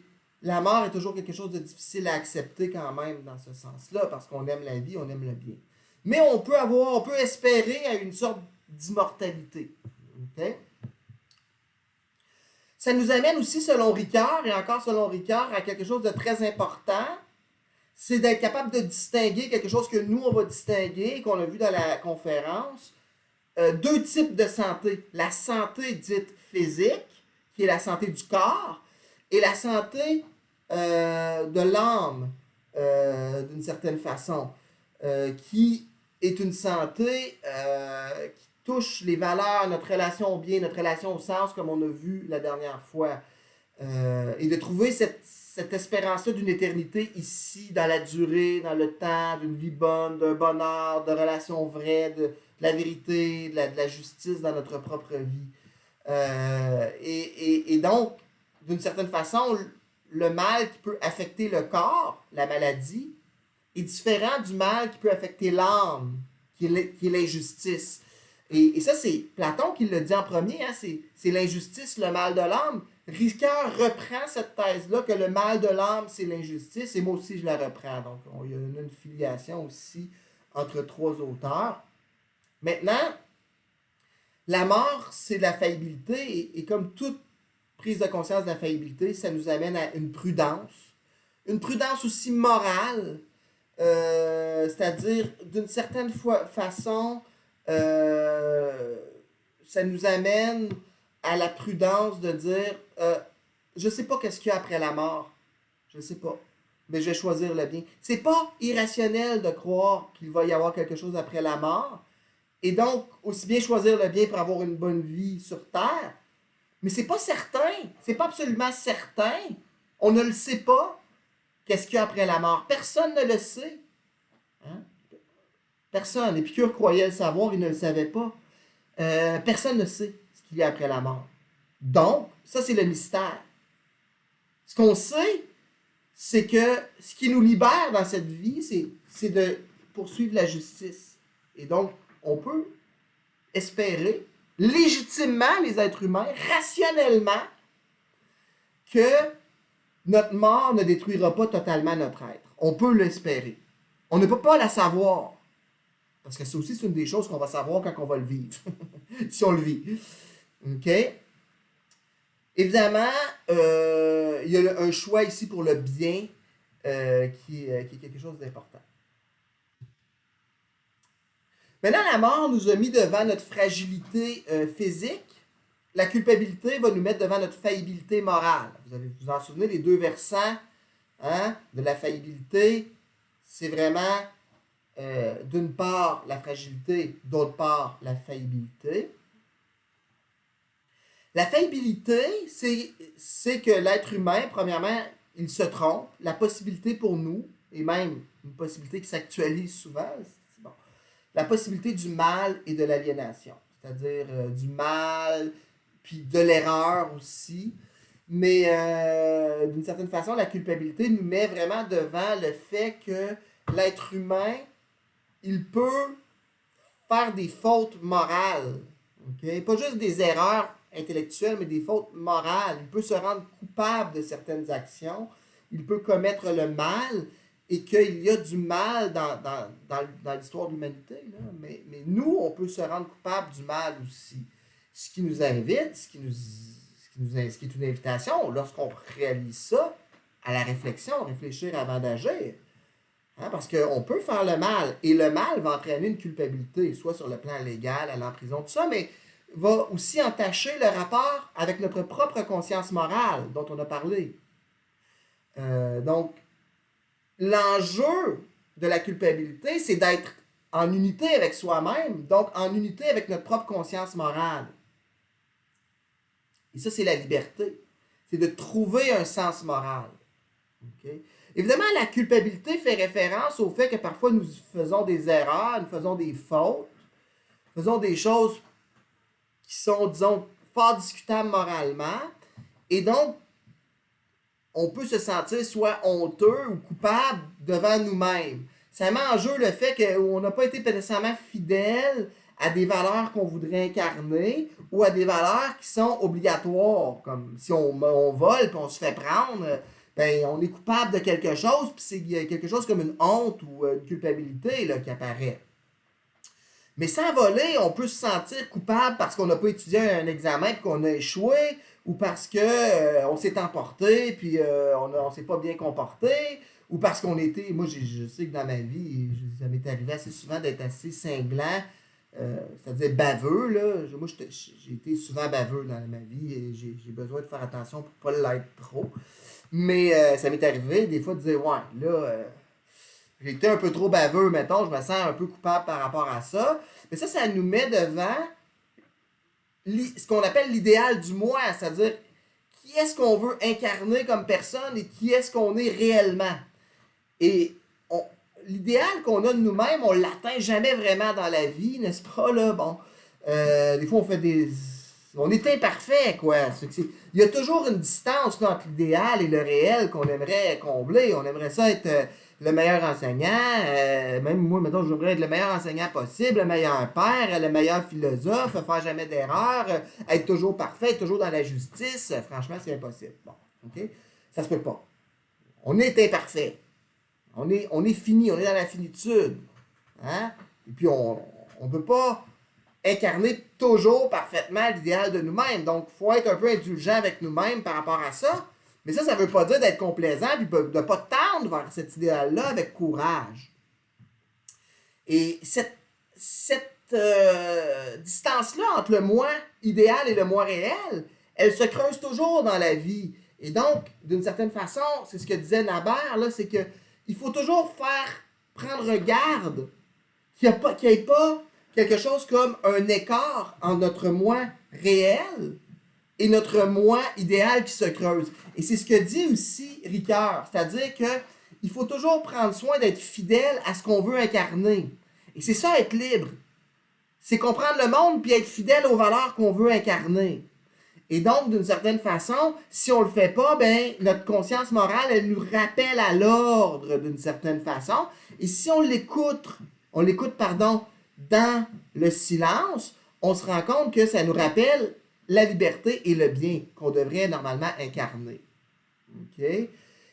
la mort est toujours quelque chose de difficile à accepter quand même dans ce sens-là, parce qu'on aime la vie, on aime le bien. Mais on peut espérer à une sorte d'immortalité. Okay? Ça nous amène aussi, selon Ricoeur, et encore selon Ricoeur, à quelque chose de très important, c'est d'être capable de distinguer quelque chose que nous, on va distinguer, qu'on a vu dans la conférence, deux types de santé. La santé dite physique, qui est la santé du corps, et la santé de l'âme, d'une certaine façon, qui est une santé qui touche les valeurs, notre relation au bien, notre relation au sens, comme on a vu la dernière fois. Et de trouver cette espérance-là d'une éternité ici, dans la durée, dans le temps, d'une vie bonne, d'un bonheur, de relations vraies, de la vérité, de la justice dans notre propre vie. Et donc, d'une certaine façon, le mal qui peut affecter le corps, la maladie, est différent du mal qui peut affecter l'âme, qui est l'injustice. Et ça, c'est Platon qui le dit en premier, hein, c'est l'injustice, le mal de l'âme. Ricoeur reprend cette thèse-là, que le mal de l'âme, c'est l'injustice, et moi aussi, je la reprends. Donc, il y a une filiation aussi entre trois auteurs. Maintenant, la mort, c'est de la faillibilité, et comme toute prise de conscience de la faillibilité, ça nous amène à une prudence aussi morale, c'est-à-dire, d'une certaine façon, ça nous amène à la prudence de dire je sais pas qu'est-ce qu'il y a après la mort, je sais pas, mais je vais choisir le bien. C'est pas irrationnel de croire qu'il va y avoir quelque chose après la mort, et donc aussi bien choisir le bien pour avoir une bonne vie sur Terre, mais c'est pas certain, c'est pas absolument certain, on ne le sait pas qu'est-ce qu'il y a après la mort, personne ne le sait. Hein? Personne. Épicure croyait le savoir, il ne le savait pas. Personne ne sait ce qu'il y a après la mort. Donc, ça, c'est le mystère. Ce qu'on sait, c'est que ce qui nous libère dans cette vie, c'est de poursuivre la justice. Et donc, on peut espérer légitimement, les êtres humains, rationnellement, que notre mort ne détruira pas totalement notre être. On peut l'espérer. On ne peut pas la savoir. Parce que c'est aussi une des choses qu'on va savoir quand on va le vivre. Si on le vit. OK? Évidemment, il y a un choix ici pour le bien qui est quelque chose d'important. Maintenant, la mort nous a mis devant notre fragilité physique. La culpabilité va nous mettre devant notre faillibilité morale. Vous en souvenez, les deux versants de la faillibilité, c'est vraiment d'une part la fragilité, d'autre part la faillibilité. La faillibilité, c'est que l'être humain, premièrement, il se trompe. La possibilité pour nous, et même une possibilité qui s'actualise souvent, c'est bon, la possibilité du mal et de l'aliénation. C'est-à-dire du mal, puis de l'erreur aussi. Mais d'une certaine façon, la culpabilité nous met vraiment devant le fait que l'être humain, il peut faire des fautes morales. Okay? Pas juste des erreurs intellectuelles, mais des fautes morales. Il peut se rendre coupable de certaines actions. Il peut commettre le mal et qu'il y a du mal dans l'histoire de l'humanité. Là. Mais nous, on peut se rendre coupable du mal aussi. Ce qui nous invite, ce qui est une invitation, lorsqu'on réalise ça, à la réflexion, réfléchir avant d'agir. Parce qu'on peut faire le mal, et le mal va entraîner une culpabilité, soit sur le plan légal, aller en prison, tout ça, mais va aussi entacher le rapport avec notre propre conscience morale, dont on a parlé. Donc, l'enjeu de la culpabilité, c'est d'être en unité avec soi-même, donc en unité avec notre propre conscience morale. Et ça, c'est la liberté. C'est de trouver un sens moral. Okay? Évidemment, la culpabilité fait référence au fait que parfois nous faisons des erreurs, nous faisons des fautes, nous faisons des choses qui sont, disons, fort discutables moralement. Et donc, on peut se sentir soit honteux ou coupable devant nous-mêmes. Ça met en jeu le fait qu'on n'a pas été nécessairement fidèle à des valeurs qu'on voudrait incarner ou à des valeurs qui sont obligatoires. Comme si on vole et on se fait prendre, ben, on est coupable de quelque chose, puis c'est quelque chose comme une honte ou une culpabilité là, qui apparaît. Mais sans voler, on peut se sentir coupable parce qu'on n'a pas étudié un examen et qu'on a échoué, ou parce qu'on s'est emporté puis on s'est pas bien comporté, ou parce qu'on était... Moi, je sais que dans ma vie, ça m'est arrivé assez souvent d'être assez cinglant, c'est-à-dire baveux. Là. Moi, j'ai été souvent baveux dans ma vie et j'ai besoin de faire attention pour ne pas l'être trop. Mais ça m'est arrivé des fois de dire, ouais, là... j'ai été un peu trop baveux, mettons, je me sens un peu coupable par rapport à ça. Mais ça nous met devant ce qu'on appelle l'idéal du moi, c'est-à-dire qui est-ce qu'on veut incarner comme personne et qui est-ce qu'on est réellement. Et l'idéal qu'on a de nous-mêmes, on ne l'atteint jamais vraiment dans la vie, n'est-ce pas? Là? Bon, des fois, on est imparfait, quoi. Il y a toujours une distance là, entre l'idéal et le réel qu'on aimerait combler. On aimerait ça être le meilleur enseignant. Même moi, mettons, j'aimerais être le meilleur enseignant possible, le meilleur père, le meilleur philosophe, faire jamais d'erreur, être toujours parfait, être toujours dans la justice. Franchement, c'est impossible. Bon, OK? Ça se peut pas. On est imparfait. On est fini, on est dans la finitude. Hein? Et puis, on ne peut pas incarner toujours parfaitement l'idéal de nous-mêmes. Donc, il faut être un peu indulgent avec nous-mêmes par rapport à ça. Mais ça ne veut pas dire d'être complaisant et de ne pas tendre vers cet idéal-là avec courage. Et cette distance-là entre le moi idéal et le moi réel, elle se creuse toujours dans la vie. Et donc, d'une certaine façon, c'est ce que disait Nabert, là, c'est qu'il faut toujours prendre garde qu'il n'y ait pas quelque chose comme un écart entre notre moi réel et notre moi idéal qui se creuse. Et c'est ce que dit aussi Ricoeur, c'est-à-dire qu'il faut toujours prendre soin d'être fidèle à ce qu'on veut incarner. Et c'est ça, être libre. C'est comprendre le monde puis être fidèle aux valeurs qu'on veut incarner. Et donc, d'une certaine façon, si on le fait pas, ben notre conscience morale, elle nous rappelle à l'ordre d'une certaine façon. Et si on l'écoute, dans le silence, on se rend compte que ça nous rappelle la liberté et le bien qu'on devrait normalement incarner. OK?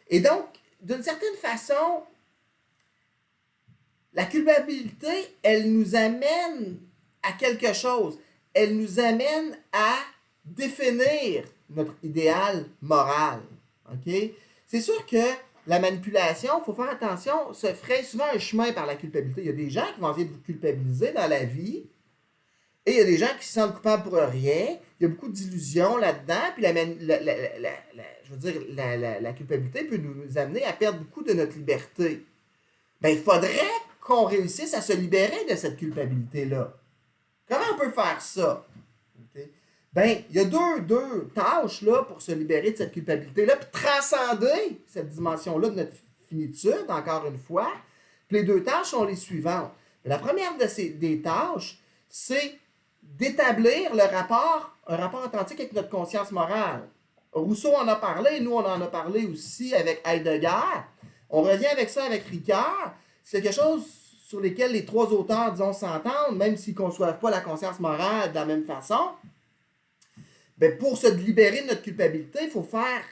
Et donc, d'une certaine façon, la culpabilité, elle nous amène à quelque chose. Elle nous amène à définir notre idéal moral. OK? C'est sûr que la manipulation, il faut faire attention, se ferait souvent un chemin par la culpabilité. Il y a des gens qui vont essayer de vous culpabiliser dans la vie, et il y a des gens qui se sentent coupables pour rien. Il y a beaucoup d'illusions là-dedans, puis je veux dire, la culpabilité peut nous amener à perdre beaucoup de notre liberté. Ben, il faudrait qu'on réussisse à se libérer de cette culpabilité-là. Comment on peut faire ça? Okay. Ben, il y a deux tâches là, pour se libérer de cette culpabilité-là, puis transcender cette dimension-là de notre finitude, encore une fois. Puis les deux tâches sont les suivantes. La première des tâches, c'est d'établir un rapport authentique avec notre conscience morale. Rousseau en a parlé, nous on en a parlé aussi avec Heidegger. On revient avec ça avec Ricard. C'est quelque chose sur lequel les trois auteurs, disons, s'entendent, même s'ils ne conçoivent pas la conscience morale de la même façon. Ben, pour se libérer de notre culpabilité, il faut faire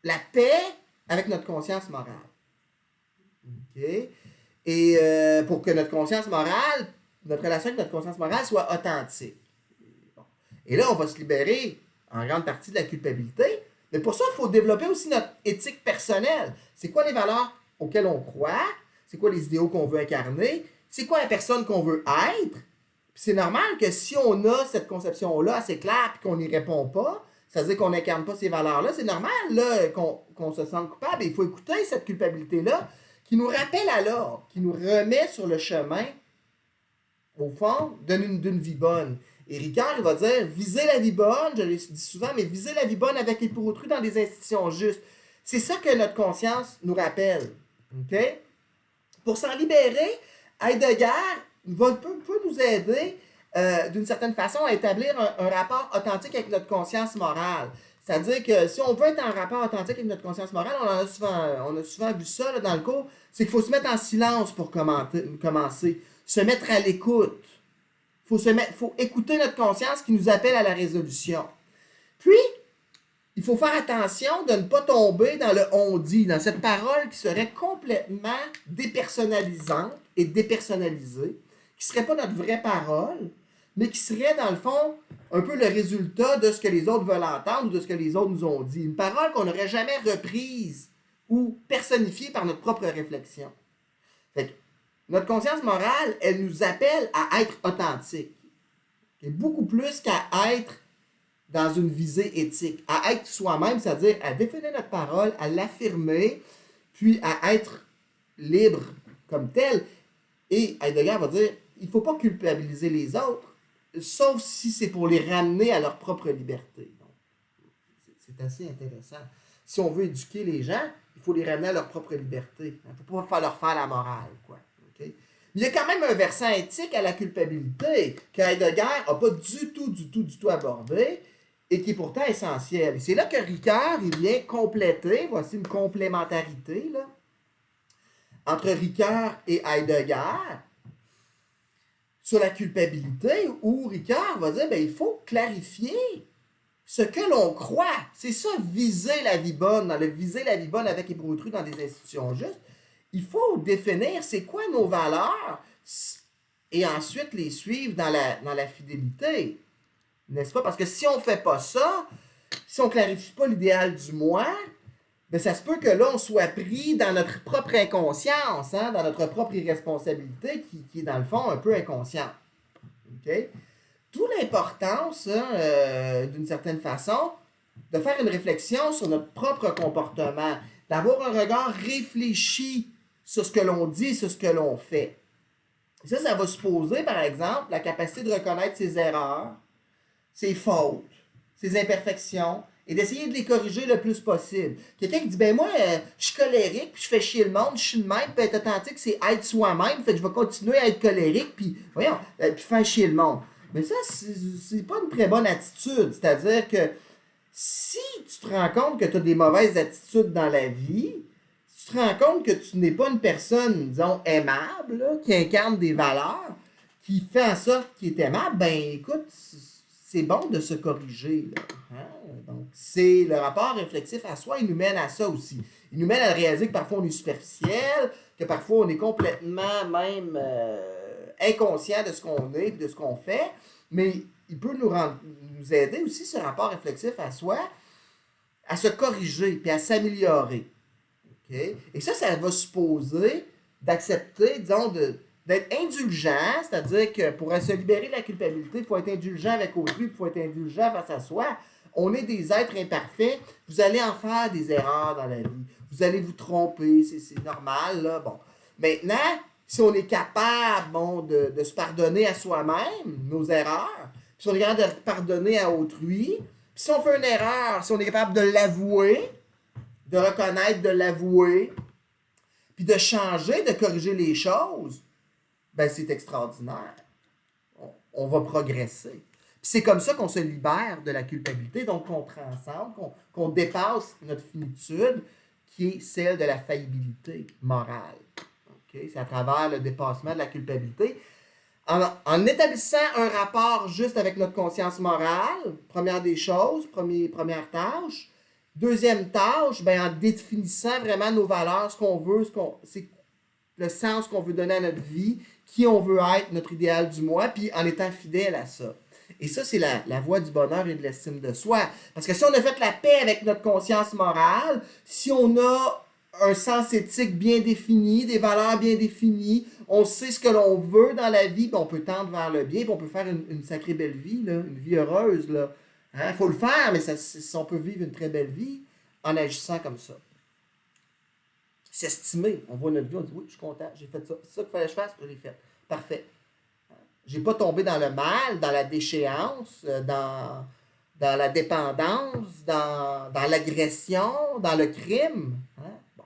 la paix avec notre conscience morale. OK? Et pour que notre conscience morale, notre relation avec notre conscience morale soit authentique. Bon. Et là, on va se libérer en grande partie de la culpabilité. Mais pour ça, il faut développer aussi notre éthique personnelle. C'est quoi les valeurs auxquelles on croit? C'est quoi les idéaux qu'on veut incarner? C'est quoi la personne qu'on veut être? Puis c'est normal que si on a cette conception-là assez claire et qu'on n'y répond pas, ça veut dire qu'on n'incarne pas ces valeurs-là, c'est normal là, qu'on se sente coupable. Et il faut écouter cette culpabilité-là qui nous rappelle à l'ordre, qui nous remet sur le chemin, au fond, d'une vie bonne. Et Ricard, il va dire, visez la vie bonne, je le dis souvent, mais visez la vie bonne avec et pour autrui dans des institutions justes. C'est ça que notre conscience nous rappelle. OK? Pour s'en libérer, Heidegger peut nous aider d'une certaine façon à établir un rapport authentique avec notre conscience morale. C'est-à-dire que si on veut être en rapport authentique avec notre conscience morale, on a souvent vu ça là, dans le cours, c'est qu'il faut se mettre en silence pour commencer, se mettre à l'écoute. Il faut écouter notre conscience qui nous appelle à la résolution. Puis, il faut faire attention de ne pas tomber dans le on-dit, dans cette parole qui serait complètement dépersonnalisante et dépersonnalisée, qui ne serait pas notre vraie parole, mais qui serait, dans le fond, un peu le résultat de ce que les autres veulent entendre ou de ce que les autres nous ont dit. Une parole qu'on n'aurait jamais reprise ou personnifiée par notre propre réflexion. Fait que notre conscience morale, elle nous appelle à être authentique. Et beaucoup plus qu'à être dans une visée éthique. À être soi-même, c'est-à-dire à définir notre parole, à l'affirmer, puis à être libre comme tel. Et Heidegger va dire, il ne faut pas culpabiliser les autres, sauf si c'est pour les ramener à leur propre liberté. Donc, c'est assez intéressant. Si on veut éduquer les gens, il faut les ramener à leur propre liberté. Il ne faut pas leur faire la morale, quoi. Okay? Il y a quand même un versant éthique à la culpabilité que Heidegger n'a pas du tout abordé et qui est pourtant essentiel. Et c'est là que Ricard il vient compléter, voici une complémentarité là, entre Ricard et Heidegger sur la culpabilité, où Ricard va dire, il faut clarifier ce que l'on croit. C'est ça, viser la vie bonne, viser la vie bonne avec et pour autrui dans des institutions justes. Il faut définir c'est quoi nos valeurs et ensuite les suivre dans la fidélité. N'est-ce pas? Parce que si on ne fait pas ça, si on ne clarifie pas l'idéal du moi, ça se peut que là, on soit pris dans notre propre inconscience, hein, dans notre propre irresponsabilité qui est, dans le fond, un peu inconsciente. Okay? D'où l'importance, d'une certaine façon, de faire une réflexion sur notre propre comportement, d'avoir un regard réfléchi sur ce que l'on dit, sur ce que l'on fait. Et ça va supposer, par exemple, la capacité de reconnaître ses erreurs, ses fautes, ses imperfections, et d'essayer de les corriger le plus possible. Quelqu'un qui dit, moi, je suis colérique, puis je fais chier le monde, je suis le même, puis être authentique, c'est être soi-même, fait que je vais continuer à être colérique, puis faire chier le monde. Mais ça, c'est pas une très bonne attitude. C'est-à-dire que si tu te rends compte que tu as des mauvaises attitudes dans la vie, si tu te rends compte que tu n'es pas une personne, disons, aimable, là, qui incarne des valeurs, qui fait en sorte qu'il est aimable, ben écoute, c'est bon de se corriger. Là, hein? Donc, c'est le rapport réflexif à soi, il nous mène à ça aussi. Il nous mène à réaliser que parfois on est superficiel, que parfois on est complètement même inconscient de ce qu'on est et de ce qu'on fait, mais il peut nous aider aussi, ce rapport réflexif à soi, à se corriger puis à s'améliorer. Okay? Et ça va supposer d'accepter, disons, d'être indulgent, c'est-à-dire que pour se libérer de la culpabilité, il faut être indulgent avec autrui, il faut être indulgent face à soi. On est des êtres imparfaits, vous allez en faire des erreurs dans la vie, vous allez vous tromper, c'est normal, là, bon. Maintenant, si on est capable, bon, de se pardonner à soi-même, nos erreurs, puis si on est capable de pardonner à autrui, puis si on fait une erreur, si on est capable de l'avouer, de reconnaître, de l'avouer, puis de changer, de corriger les choses, ben c'est extraordinaire. On va progresser. Puis c'est comme ça qu'on se libère de la culpabilité, donc qu'on transcende, qu'on dépasse notre finitude, qui est celle de la faillibilité morale. Okay? C'est à travers le dépassement de la culpabilité. En établissant un rapport juste avec notre conscience morale, première des choses, première tâche. Deuxième tâche, ben, en définissant vraiment nos valeurs, ce qu'on veut, c'est le sens qu'on veut donner à notre vie, qui on veut être, notre idéal du moi, puis en étant fidèle à ça. Et ça, c'est la voie du bonheur et de l'estime de soi. Parce que si on a fait la paix avec notre conscience morale, si on a un sens éthique bien défini, des valeurs bien définies, on sait ce que l'on veut dans la vie, puis on peut tendre vers le bien, puis on peut faire une sacrée belle vie, là, une vie heureuse. Il hein, faut le faire, mais si on peut vivre une très belle vie en agissant comme ça. S'estimer. On voit notre vie, on dit oui, je suis content, j'ai fait ça. C'est ça qu'il fallait que je fasse, je l'ai fait. Parfait. J'ai pas tombé dans le mal, dans la déchéance, dans la dépendance, dans l'agression, dans le crime. Hein? Bon.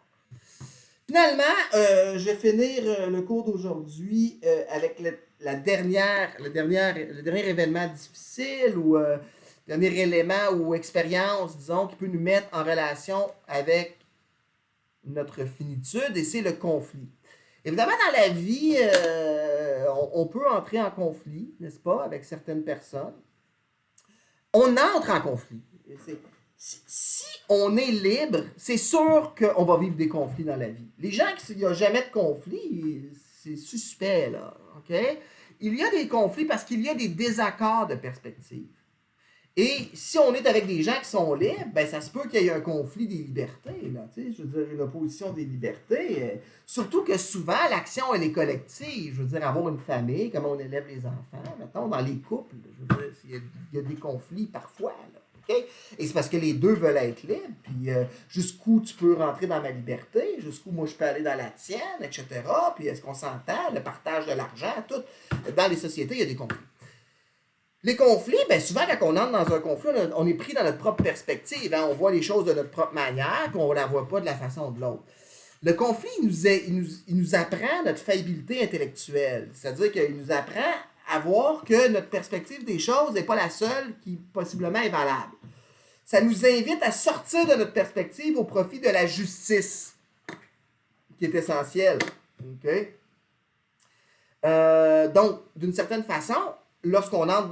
Finalement, je vais finir le cours d'aujourd'hui avec le dernier événement difficile ou dernier élément ou expérience, disons, qui peut nous mettre en relation avec notre finitude, et c'est le conflit. Évidemment, dans la vie, on peut entrer en conflit, n'est-ce pas, avec certaines personnes. On entre en conflit. Si on est libre, c'est sûr qu'on va vivre des conflits dans la vie. Les gens qui n'y a jamais de conflit, c'est suspect, là. OK? Il y a des conflits parce qu'il y a des désaccords de perspective. Et si on est avec des gens qui sont libres, ben ça se peut qu'il y ait un conflit des libertés, là, je veux dire, une opposition des libertés. Surtout que souvent, l'action, elle est collective. Je veux dire, avoir une famille, comment on élève les enfants, mettons, dans les couples. Je veux dire, il y a des conflits parfois, là, okay? Et c'est parce que les deux veulent être libres, puis jusqu'où tu peux rentrer dans ma liberté, jusqu'où moi je peux aller dans la tienne, etc. Puis est-ce qu'on s'entend, le partage de l'argent, tout. Dans les sociétés, il y a des conflits. Les conflits, bien souvent, quand on entre dans un conflit, on est pris dans notre propre perspective. Hein? On voit les choses de notre propre manière, puis on ne la voit pas de la façon de l'autre. Le conflit, il nous apprend notre faillibilité intellectuelle. C'est-à-dire qu'il nous apprend à voir que notre perspective des choses n'est pas la seule qui, possiblement, est valable. Ça nous invite à sortir de notre perspective au profit de la justice, qui est essentielle. Okay? Donc, d'une certaine façon, lorsqu'on entre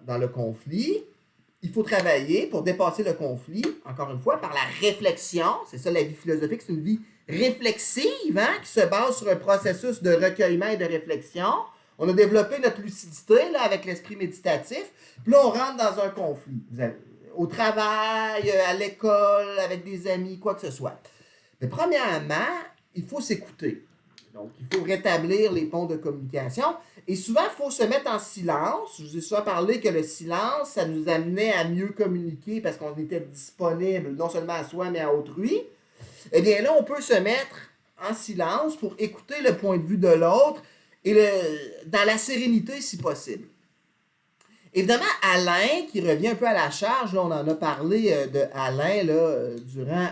dans le conflit, il faut travailler pour dépasser le conflit, encore une fois, par la réflexion. C'est ça la vie philosophique, c'est une vie réflexive, hein, qui se base sur un processus de recueillement et de réflexion. On a développé notre lucidité là, avec l'esprit méditatif. Puis là, on rentre dans un conflit. Au travail, à l'école, avec des amis, quoi que ce soit. Mais premièrement, il faut s'écouter. Donc, il faut rétablir les ponts de communication. Et souvent, il faut se mettre en silence. Je vous ai souvent parlé que le silence, ça nous amenait à mieux communiquer parce qu'on était disponible non seulement à soi, mais à autrui. Eh bien là, on peut se mettre en silence pour écouter le point de vue de l'autre et dans la sérénité si possible. Évidemment, Alain, qui revient un peu à la charge, là, on en a parlé de Alain là, durant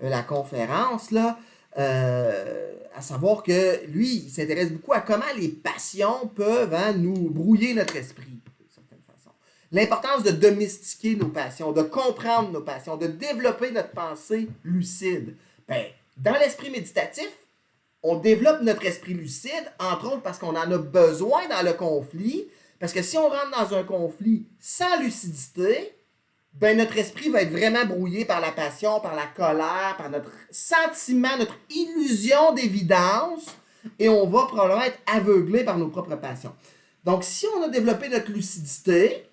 la conférence, là, à savoir que lui, il s'intéresse beaucoup à comment les passions peuvent nous brouiller notre esprit, d'une certaine façon. L'importance de domestiquer nos passions, de comprendre nos passions, de développer notre pensée lucide. Ben, dans l'esprit méditatif, on développe notre esprit lucide, entre autres parce qu'on en a besoin dans le conflit, parce que si on rentre dans un conflit sans lucidité, ben notre esprit va être vraiment brouillé par la passion, par la colère, par notre sentiment, notre illusion d'évidence, et on va probablement être aveuglé par nos propres passions. Donc, si on a développé notre lucidité,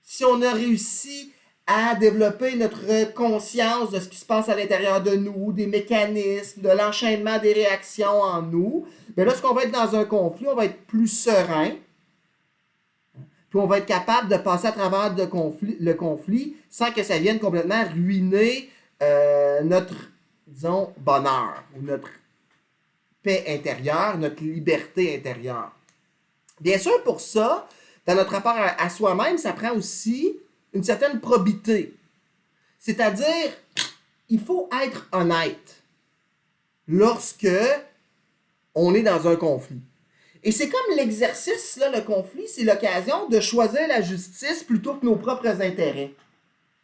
si on a réussi à développer notre conscience de ce qui se passe à l'intérieur de nous, des mécanismes, de l'enchaînement des réactions en nous, bien lorsqu'on va être dans un conflit, on va être plus serein, puis on va être capable de passer à travers le conflit sans que ça vienne complètement ruiner notre, disons, bonheur, ou notre paix intérieure, notre liberté intérieure. Bien sûr, pour ça, dans notre rapport à soi-même, ça prend aussi une certaine probité. C'est-à-dire, il faut être honnête lorsque on est dans un conflit. Et c'est comme l'exercice, là, le conflit, c'est l'occasion de choisir la justice plutôt que nos propres intérêts.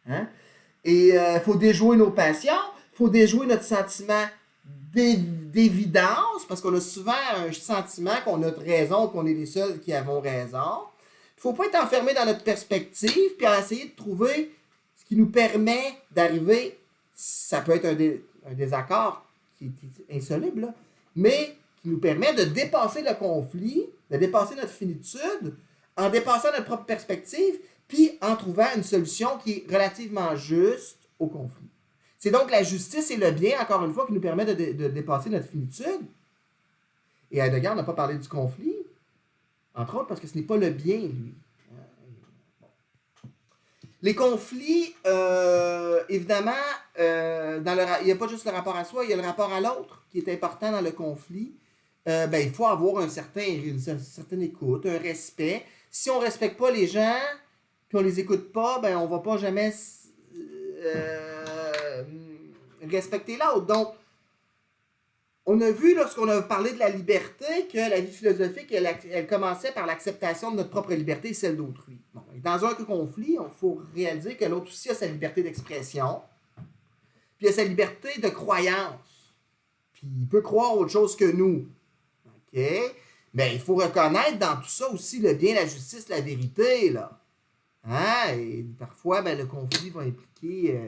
Hein? Et il faut déjouer nos passions, il faut déjouer notre sentiment d'évidence, parce qu'on a souvent un sentiment qu'on a raison, qu'on est les seuls qui avons raison. Il ne faut pas être enfermé dans notre perspective, puis essayer de trouver ce qui nous permet d'arriver, ça peut être un désaccord qui est insoluble, là, mais qui nous permet de dépasser le conflit, de dépasser notre finitude, en dépassant notre propre perspective, puis en trouvant une solution qui est relativement juste au conflit. C'est donc la justice et le bien, encore une fois, qui nous permet de dépasser notre finitude. Et Heidegger n'a pas parlé du conflit, entre autres parce que ce n'est pas le bien, lui. Les conflits, évidemment, il n'y a pas juste le rapport à soi, il y a le rapport à l'autre qui est important dans le conflit. Il faut avoir une certaine écoute, un respect. Si on ne respecte pas les gens, puis on ne les écoute pas, on ne va pas jamais respecter l'autre. Donc, on a vu, lorsqu'on a parlé de la liberté, que la vie philosophique, elle commençait par l'acceptation de notre propre liberté et celle d'autrui. Bon, dans un conflit, il faut réaliser que l'autre aussi a sa liberté d'expression, puis il a sa liberté de croyance. Puis il peut croire autre chose que nous. OK? Mais il faut reconnaître dans tout ça aussi le bien, la justice, la vérité, là. Hein? Et parfois, le conflit va impliquer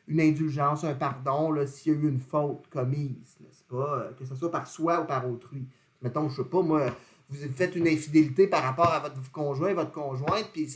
une indulgence, un pardon, là, s'il y a eu une faute commise, n'est-ce pas? Que ce soit par soi ou par autrui. Mettons, je sais pas, moi, vous faites une infidélité par rapport à votre conjoint, votre conjointe, puis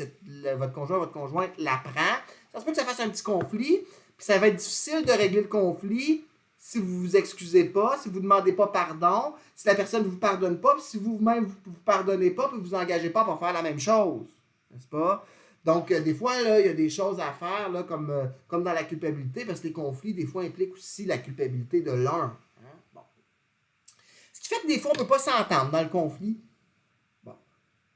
votre conjoint, votre conjointe l'apprend. Ça se peut que ça fasse un petit conflit, puis ça va être difficile de régler le conflit si vous vous excusez pas, si vous ne demandez pas pardon, si la personne ne vous pardonne pas, puis si vous-même vous ne pardonnez pas, puis vous vous engagez pas pour faire la même chose. N'est-ce pas? Donc, des fois, là, il y a des choses à faire, là, comme dans la culpabilité, parce que les conflits, des fois, impliquent aussi la culpabilité de l'un. Hein? Bon. Ce qui fait que des fois, on ne peut pas s'entendre dans le conflit. Bon.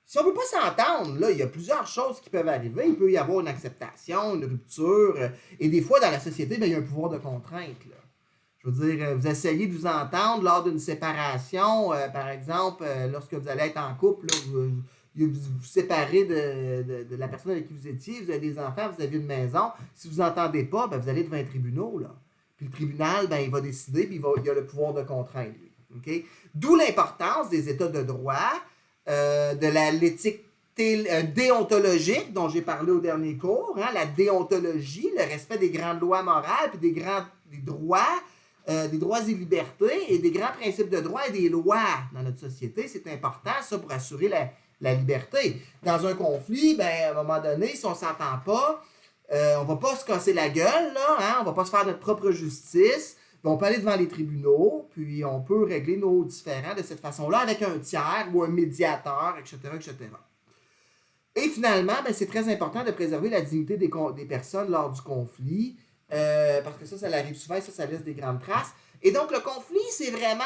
Si on ne peut pas s'entendre, là, il y a plusieurs choses qui peuvent arriver. Il peut y avoir une acceptation, une rupture, et des fois, dans la société, il y a un pouvoir de contrainte, là. Je veux dire, vous essayez de vous entendre lors d'une séparation, par exemple, lorsque vous allez être en couple, là, vous séparez de la personne avec qui vous étiez, vous avez des enfants, vous avez une maison. Si vous n'entendez pas, vous allez devant un tribunal, là. Puis le tribunal, il va décider, puis il a le pouvoir de contraindre, lui. Okay? D'où l'importance des états de droit, de l'éthique déontologique dont j'ai parlé au dernier cours, hein, la déontologie, le respect des grandes lois morales, puis des droits, des droits et libertés, et des grands principes de droit et des lois dans notre société. C'est important, ça, pour assurer la liberté. Dans un conflit, à un moment donné, si on ne s'entend pas, on ne va pas se casser la gueule, là, hein, on ne va pas se faire notre propre justice, on peut aller devant les tribunaux, puis on peut régler nos différends de cette façon-là avec un tiers ou un médiateur, etc., etc. Et finalement, c'est très important de préserver la dignité des personnes lors du conflit, parce que ça arrive souvent et ça laisse des grandes traces. Et donc, le conflit, c'est vraiment,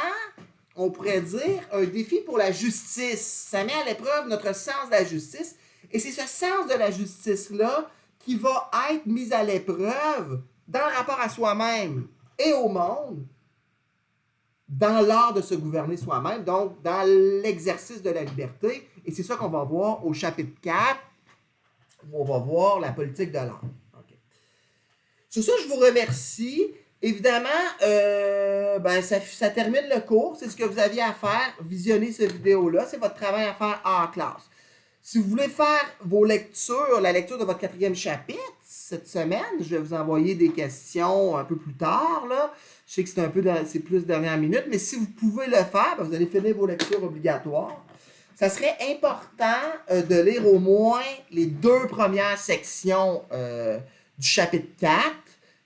on pourrait dire, un défi pour la justice. Ça met à l'épreuve notre sens de la justice. Et c'est ce sens de la justice-là qui va être mis à l'épreuve dans le rapport à soi-même et au monde, dans l'art de se gouverner soi-même, donc dans l'exercice de la liberté. Et c'est ça qu'on va voir au chapitre 4, où on va voir la politique de l'art. Okay. Sur ça, je vous remercie. Évidemment, ça termine le cours. C'est ce que vous aviez à faire. Visionnez cette vidéo-là. C'est votre travail à faire en classe. Si vous voulez faire vos lectures, la lecture de votre 4e chapitre cette semaine, je vais vous envoyer des questions un peu plus tard. Là. Je sais que c'est plus dernière minute, mais si vous pouvez le faire, vous allez finir vos lectures obligatoires. Ça serait important de lire au moins les 2 premières sections du chapitre 4.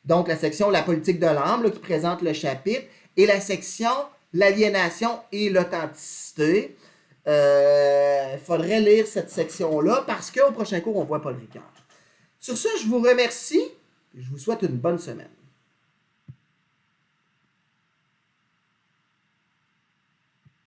Donc, la section La politique de l'âme, qui présente le chapitre, et la section L'aliénation et l'authenticité. Il faudrait lire cette section-là parce qu'au prochain cours, on voit Paul Ricard. Sur ce, je vous remercie et je vous souhaite une bonne semaine.